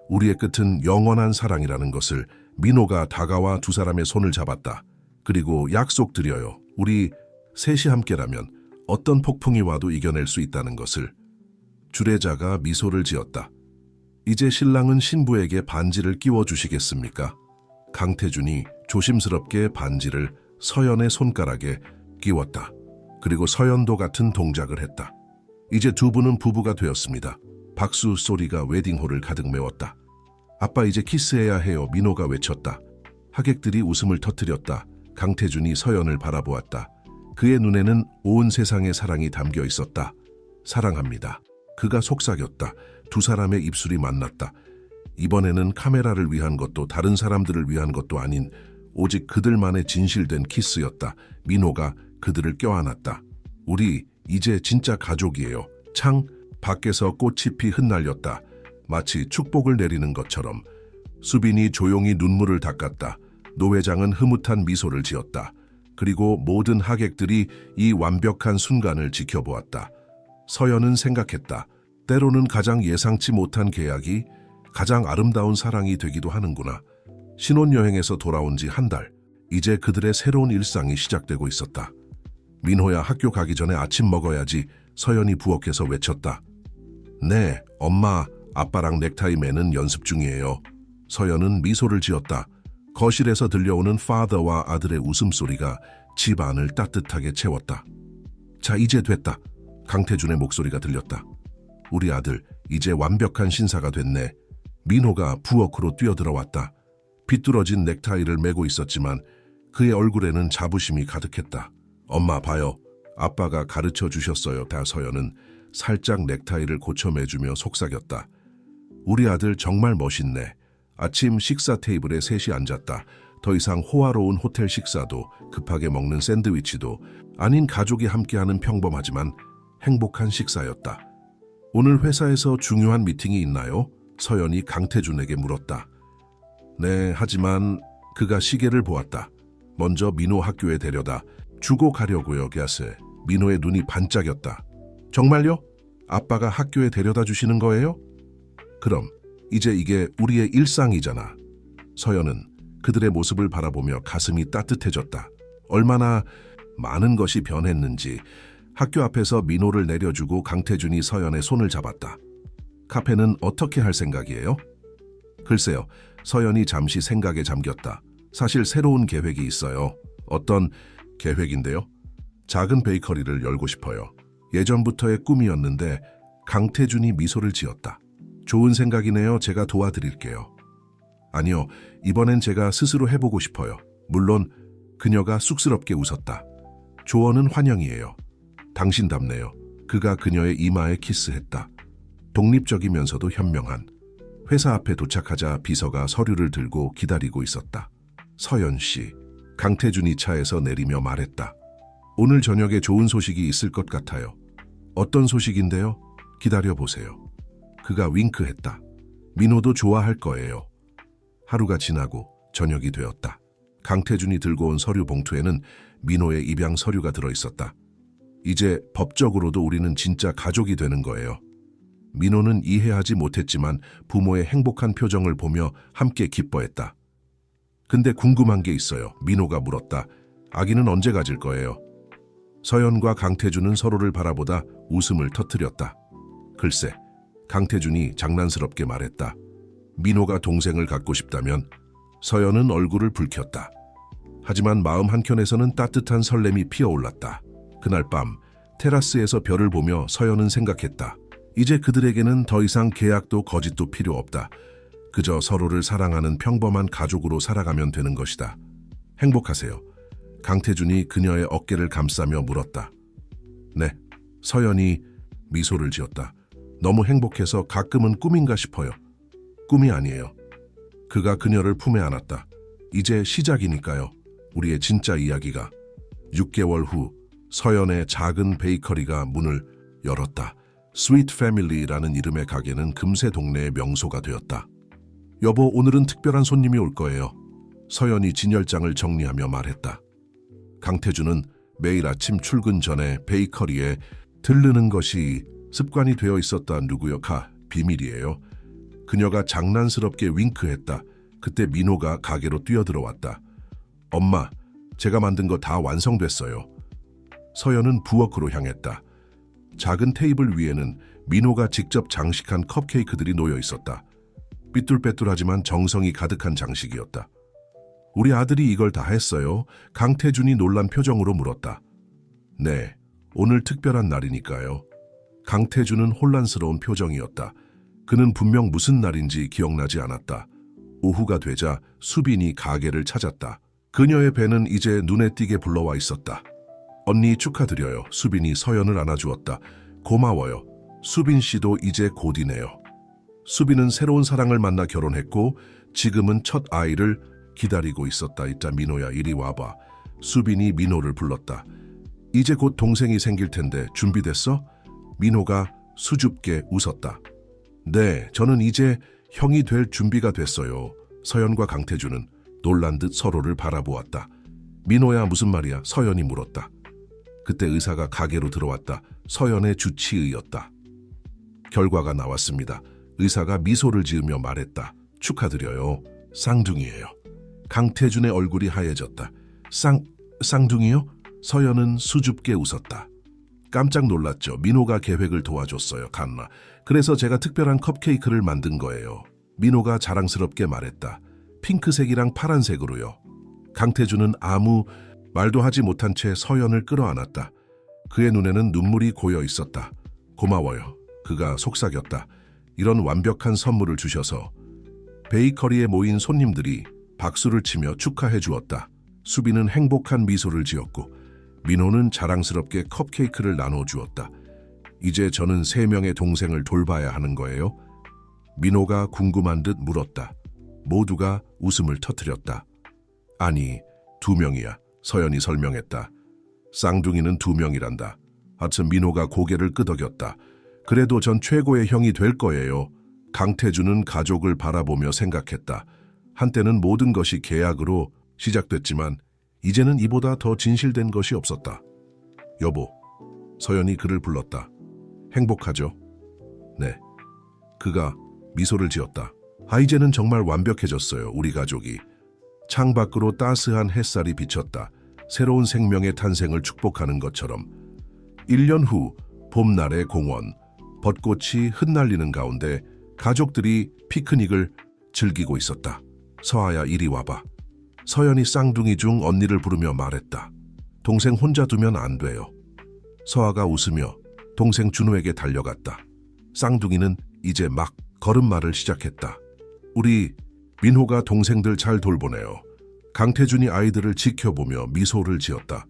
우리의 끝은 영원한 사랑이라는 것을. 민호가 다가와 두 사람의 손을 잡았다. 그리고 약속드려요. 우리 셋이 함께라면 어떤 폭풍이 와도 이겨낼 수 있다는 것을. 주례자가 미소를 지었다. 이제 신랑은 신부에게 반지를 끼워주시겠습니까? 강태준이 조심스럽게 반지를 서연의 손가락에 끼웠다. 그리고 서연도 같은 동작을 했다. 이제 두 분은 부부가 되었습니다. 박수 소리가 웨딩홀을 가득 메웠다. 아빠 이제 키스해야 해요. 민호가 외쳤다. 하객들이 웃음을 터뜨렸다. 강태준이 서연을 바라보았다. 그의 눈에는 온 세상의 사랑이 담겨 있었다. 사랑합니다. 그가 속삭였다. 두 사람의 입술이 만났다. 이번에는 카메라를 위한 것도 다른 사람들을 위한 것도 아닌 오직 그들만의 진실된 키스였다. 민호가 그들을 껴안았다. 우리 이제 진짜 가족이에요. 창 밖에서 꽃잎이 흩날렸다. 마치 축복을 내리는 것처럼. 수빈이 조용히 눈물을 닦았다. 노 회장은 흐뭇한 미소를 지었다. 그리고 모든 하객들이 이 완벽한 순간을 지켜보았다. 서연은 생각했다. 때로는 가장 예상치 못한 계약이 가장 아름다운 사랑이 되기도 하는구나. 신혼여행에서 돌아온 지 한 달. 이제 그들의 새로운 일상이 시작되고 있었다. 민호야, 학교 가기 전에 아침 먹어야지. 서연이 부엌에서 외쳤다. 네, 엄마, 아빠랑 넥타이 매는 연습 중이에요. 서연은 미소를 지었다. 거실에서 들려오는 파더와 아들의 웃음소리가 집 안을 따뜻하게 채웠다. 자, 이제 됐다. 강태준의 목소리가 들렸다. 우리 아들, 이제 완벽한 신사가 됐네. 민호가 부엌으로 뛰어들어왔다. 비뚤어진 넥타이를 메고 있었지만 그의 얼굴에는 자부심이 가득했다. 엄마 봐요. 아빠가 가르쳐 주셨어요. 서연은 살짝 넥타이를 고쳐 매주며 속삭였다. 우리 아들 정말 멋있네. 아침 식사 테이블에 셋이 앉았다. 더 이상 호화로운 호텔 식사도 급하게 먹는 샌드위치도 아닌 가족이 함께하는 평범하지만 행복한 식사였다. 오늘 회사에서 중요한 미팅이 있나요? 서연이 강태준에게 물었다. 네, 하지만 그가 시계를 보았다. 먼저 민호 학교에 데려다 주고 가려고요, 갸스. 민호의 눈이 반짝였다. 정말요? 아빠가 학교에 데려다 주시는 거예요? 그럼 이제 이게 우리의 일상이잖아. 서연은 그들의 모습을 바라보며 가슴이 따뜻해졌다. 얼마나 많은 것이 변했는지. 학교 앞에서 민호를 내려주고 강태준이 서연의 손을 잡았다. 카페는 어떻게 할 생각이에요? 글쎄요, 서연이 잠시 생각에 잠겼다. 사실 새로운 계획이 있어요. 어떤 계획인데요? 작은 베이커리를 열고 싶어요. 예전부터의 꿈이었는데. 강태준이 미소를 지었다. 좋은 생각이네요. 제가 도와드릴게요. 아니요, 이번엔 제가 스스로 해보고 싶어요. 물론 그녀가 쑥스럽게 웃었다. 조언은 환영이에요. 당신답네요. 그가 그녀의 이마에 키스했다. 독립적이면서도 현명한. 회사 앞에 도착하자 비서가 서류를 들고 기다리고 있었다. 서연 씨, 강태준이 차에서 내리며 말했다. 오늘 저녁에 좋은 소식이 있을 것 같아요. 어떤 소식인데요? 기다려보세요. 그가 윙크했다. 민호도 좋아할 거예요. 하루가 지나고 저녁이 되었다. 강태준이 들고 온 서류 봉투에는 민호의 입양 서류가 들어있었다. 이제 법적으로도 우리는 진짜 가족이 되는 거예요. 민호는 이해하지 못했지만 부모의 행복한 표정을 보며 함께 기뻐했다. 근데 궁금한 게 있어요. 민호가 물었다. 아기는 언제 가질 거예요? 서연과 강태준은 서로를 바라보다 웃음을 터뜨렸다. 글쎄, 강태준이 장난스럽게 말했다. 민호가 동생을 갖고 싶다면. 서연은 얼굴을 붉혔다. 하지만 마음 한켠에서는 따뜻한 설렘이 피어올랐다. 그날 밤 테라스에서 별을 보며 서연은 생각했다. 이제 그들에게는 더 이상 계약도 거짓도 필요 없다. 그저 서로를 사랑하는 평범한 가족으로 살아가면 되는 것이다. 행복하세요. 강태준이 그녀의 어깨를 감싸며 물었다. 네. 서연이 미소를 지었다. 너무 행복해서 가끔은 꿈인가 싶어요. 꿈이 아니에요. 그가 그녀를 품에 안았다. 이제 시작이니까요. 우리의 진짜 이야기가. 6개월 후 서연의 작은 베이커리가 문을 열었다. 스위트 패밀리라는 이름의 가게는 금세 동네의 명소가 되었다. 여보, 오늘은 특별한 손님이 올 거예요. 서연이 진열장을 정리하며 말했다. 강태준은 매일 아침 출근 전에 베이커리에 들르는 것이 습관이 되어 있었다. 누구요? 비밀이에요. 그녀가 장난스럽게 윙크했다. 그때 민호가 가게로 뛰어들어왔다. 엄마, 제가 만든 거 다 완성됐어요. 서연은 부엌으로 향했다. 작은 테이블 위에는 민호가 직접 장식한 컵케이크들이 놓여 있었다. 삐뚤빼뚤하지만 정성이 가득한 장식이었다. 우리 아들이 이걸 다 했어요? 강태준이 놀란 표정으로 물었다. 네, 오늘 특별한 날이니까요. 강태준은 혼란스러운 표정이었다. 그는 분명 무슨 날인지 기억나지 않았다. 오후가 되자 수빈이 가게를 찾았다. 그녀의 배는 이제 눈에 띄게 불러와 있었다. 언니 축하드려요. 수빈이 서연을 안아주었다. 고마워요. 수빈 씨도 이제 곧이네요. 수빈은 새로운 사랑을 만나 결혼했고 지금은 첫 아이를 기다리고 있었다. 이따 민호야, 이리 와봐. 수빈이 민호를 불렀다. 이제 곧 동생이 생길 텐데 준비됐어? 민호가 수줍게 웃었다. 네, 저는 이제 형이 될 준비가 됐어요. 서연과 강태준은 놀란 듯 서로를 바라보았다. 민호야, 무슨 말이야? 서연이 물었다. 그때 의사가 가게로 들어왔다. 서연의 주치의였다. 결과가 나왔습니다. 의사가 미소를 지으며 말했다. 축하드려요. 쌍둥이에요. 강태준의 얼굴이 하얘졌다. 쌍둥이요? 서연은 수줍게 웃었다. 깜짝 놀랐죠. 민호가 계획을 도와줬어요. 칸나. 그래서 제가 특별한 컵케이크를 만든 거예요. 민호가 자랑스럽게 말했다. 핑크색이랑 파란색으로요. 강태준은 아무 말도 하지 못한 채 서연을 끌어안았다. 그의 눈에는 눈물이 고여 있었다. 고마워요. 그가 속삭였다. 이런 완벽한 선물을 주셔서. 베이커리에 모인 손님들이 박수를 치며 축하해 주었다. 수빈은 행복한 미소를 지었고 민호는 자랑스럽게 컵케이크를 나눠주었다. 이제 저는 3명의 동생을 돌봐야 하는 거예요? 민호가 궁금한 듯 물었다. 모두가 웃음을 터뜨렸다. 아니, 2명이야. 서연이 설명했다. 쌍둥이는 2명이란다. 하여튼 민호가 고개를 끄덕였다. 그래도 전 최고의 형이 될 거예요. 강태준은 가족을 바라보며 생각했다. 한때는 모든 것이 계약으로 시작됐지만 이제는 이보다 더 진실된 것이 없었다. 여보, 서연이 그를 불렀다. 행복하죠? 네. 그가 미소를 지었다. 이제는 정말 완벽해졌어요, 우리 가족이. 창밖으로 따스한 햇살이 비쳤다. 새로운 생명의 탄생을 축복하는 것처럼. 1년 후 봄날의 공원, 벚꽃이 흩날리는 가운데 가족들이 피크닉을 즐기고 있었다. 서아야, 이리 와봐. 서연이 쌍둥이 중 언니를 부르며 말했다. 동생 혼자 두면 안 돼요. 서아가 웃으며 동생 준호에게 달려갔다. 쌍둥이는 이제 막 걸음마를 시작했다. 우리 민호가 동생들 잘 돌보네요. 강태준이 아이들을 지켜보며 미소를 지었다.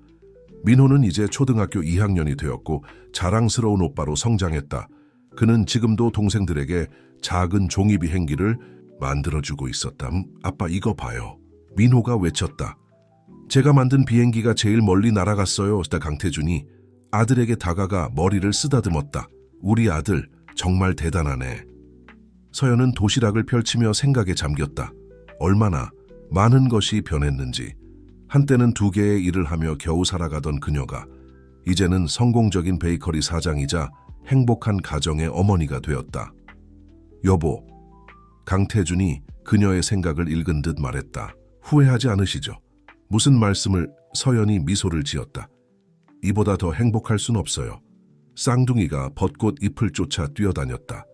민호는 이제 초등학교 2학년이 되었고 자랑스러운 오빠로 성장했다. 그는 지금도 동생들에게 작은 종이 비행기를 만들어주고 있었다. 아빠, 이거 봐요. 민호가 외쳤다. 제가 만든 비행기가 제일 멀리 날아갔어요. 강태준이 아들에게 다가가 머리를 쓰다듬었다. 우리 아들 정말 대단하네. 서연은 도시락을 펼치며 생각에 잠겼다. 얼마나 많은 것이 변했는지. 한때는 2개의 일을 하며 겨우 살아가던 그녀가 이제는 성공적인 베이커리 사장이자 행복한 가정의 어머니가 되었다. 여보, 강태준이 그녀의 생각을 읽은 듯 말했다. 후회하지 않으시죠? 무슨 말씀을? 서연이 미소를 지었다. 이보다 더 행복할 순 없어요. 쌍둥이가 벚꽃 잎을 쫓아 뛰어다녔다.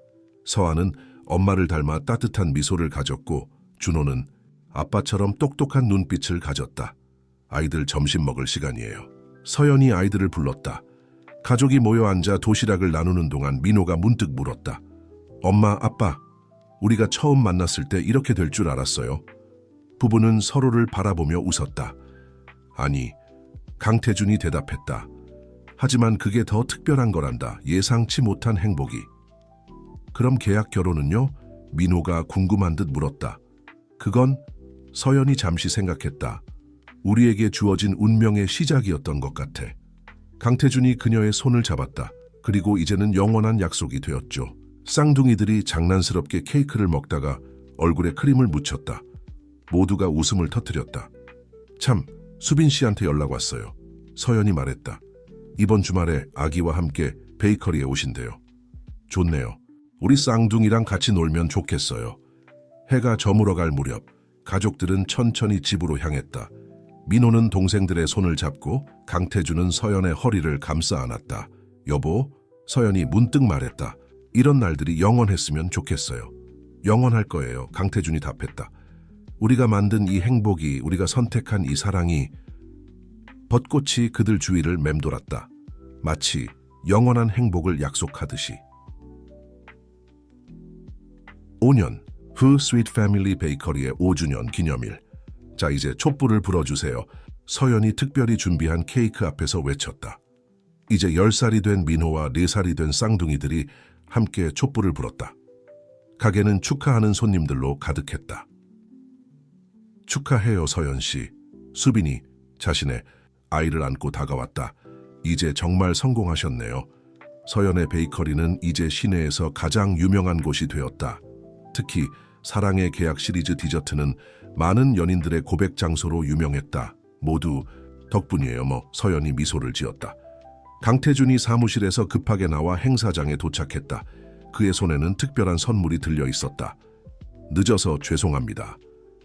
서아는 엄마를 닮아 따뜻한 미소를 가졌고 준호는 아빠처럼 똑똑한 눈빛을 가졌다. 아이들 점심 먹을 시간이에요. 서연이 아이들을 불렀다. 가족이 모여 앉아 도시락을 나누는 동안 민호가 문득 물었다. 엄마, 아빠, 우리가 처음 만났을 때 이렇게 될 줄 알았어요? 부부는 서로를 바라보며 웃었다. 아니, 강태준이 대답했다. 하지만 그게 더 특별한 거란다. 예상치 못한 행복이. 그럼 계약 결혼은요? 민호가 궁금한 듯 물었다. 그건 서연이 잠시 생각했다. 우리에게 주어진 운명의 시작이었던 것 같아. 강태준이 그녀의 손을 잡았다. 그리고 이제는 영원한 약속이 되었죠. 쌍둥이들이 장난스럽게 케이크를 먹다가 얼굴에 크림을 묻혔다. 모두가 웃음을 터뜨렸다. 참, 수빈 씨한테 연락 왔어요. 서연이 말했다. 이번 주말에 아기와 함께 베이커리에 오신대요. 좋네요. 우리 쌍둥이랑 같이 놀면 좋겠어요. 해가 저물어갈 무렵 가족들은 천천히 집으로 향했다. 민호는 동생들의 손을 잡고 강태준은 서연의 허리를 감싸 안았다. 여보, 서연이 문득 말했다. 이런 날들이 영원했으면 좋겠어요. 영원할 거예요. 강태준이 답했다. 우리가 만든 이 행복이, 우리가 선택한 이 사랑이. 벚꽃이 그들 주위를 맴돌았다. 마치 영원한 행복을 약속하듯이. 5년 후 스윗 패밀리 베이커리의 5주년 기념일. 자, 이제 촛불을 불어주세요. 서연이 특별히 준비한 케이크 앞에서 외쳤다. 이제 10살이 된 민호와 4살이 된 쌍둥이들이 함께 촛불을 불었다. 가게는 축하하는 손님들로 가득했다. 축하해요, 서연 씨. 수빈이 자신의 아이를 안고 다가왔다. 이제 정말 성공하셨네요. 서연의 베이커리는 이제 시내에서 가장 유명한 곳이 되었다. 특히 사랑의 계약 시리즈 디저트는 많은 연인들의 고백 장소로 유명했다. 모두 덕분이에요. 서연이 미소를 지었다. 강태준이 사무실에서 급하게 나와 행사장에 도착했다. 그의 손에는 특별한 선물이 들려 있었다. 늦어서 죄송합니다.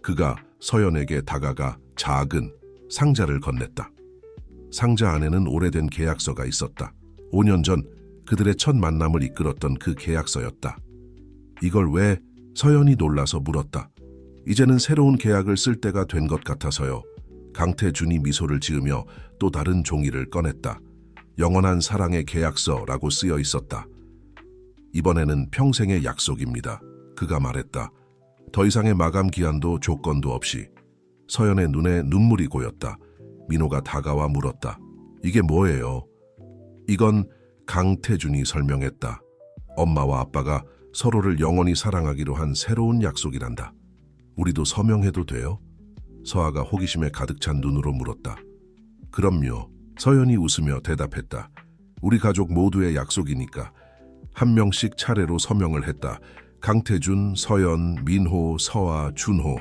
그가 서연에게 다가가 작은 상자를 건넸다. 상자 안에는 오래된 계약서가 있었다. 5년 전 그들의 첫 만남을 이끌었던 그 계약서였다. 이걸 왜? 서연이 놀라서 물었다. 이제는 새로운 계약을 쓸 때가 된 것 같아서요. 강태준이 미소를 지으며 또 다른 종이를 꺼냈다. 영원한 사랑의 계약서라고 쓰여 있었다. 이번에는 평생의 약속입니다. 그가 말했다. 더 이상의 마감 기한도 조건도 없이. 서연의 눈에 눈물이 고였다. 민호가 다가와 물었다. 이게 뭐예요? 이건 강태준이 설명했다. 엄마와 아빠가 서로를 영원히 사랑하기로 한 새로운 약속이란다. 우리도 서명해도 돼요? 서아가 호기심에 가득 찬 눈으로 물었다. 그럼요. 서연이 웃으며 대답했다. 우리 가족 모두의 약속이니까. 한 명씩 차례로 서명을 했다. 강태준, 서연, 민호, 서아, 준호,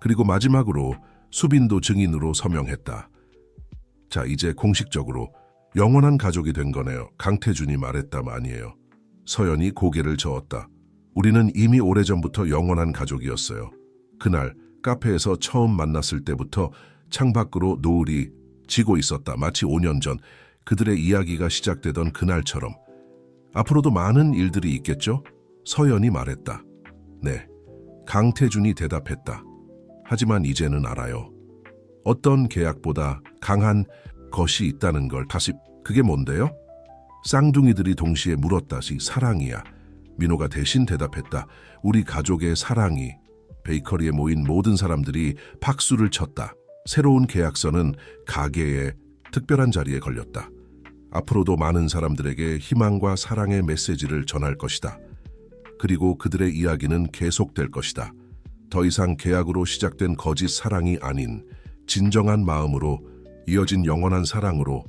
그리고 마지막으로 수빈도 증인으로 서명했다. 자, 이제 공식적으로 영원한 가족이 된 거네요. 강태준이 말했다 아니에요. 서연이 고개를 저었다. 우리는 이미 오래전부터 영원한 가족이었어요. 그날 카페에서 처음 만났을 때부터 창밖으로 노을이 지고 있었다. 마치 5년 전 그들의 이야기가 시작되던 그날처럼. 앞으로도 많은 일들이 있겠죠? 서연이 말했다. 네. 강태준이 대답했다. 하지만 이제는 알아요. 어떤 계약보다 강한 것이 있다는 걸. 다시 그게 뭔데요? 쌍둥이들이 동시에 물었다시. 사랑이야. 민호가 대신 대답했다. 우리 가족의 사랑이. 베이커리에 모인 모든 사람들이 박수를 쳤다. 새로운 계약서는 가게의 특별한 자리에 걸렸다. 앞으로도 많은 사람들에게 희망과 사랑의 메시지를 전할 것이다. 그리고 그들의 이야기는 계속될 것이다. 더 이상 계약으로 시작된 거짓 사랑이 아닌 진정한 마음으로 이어진 영원한 사랑으로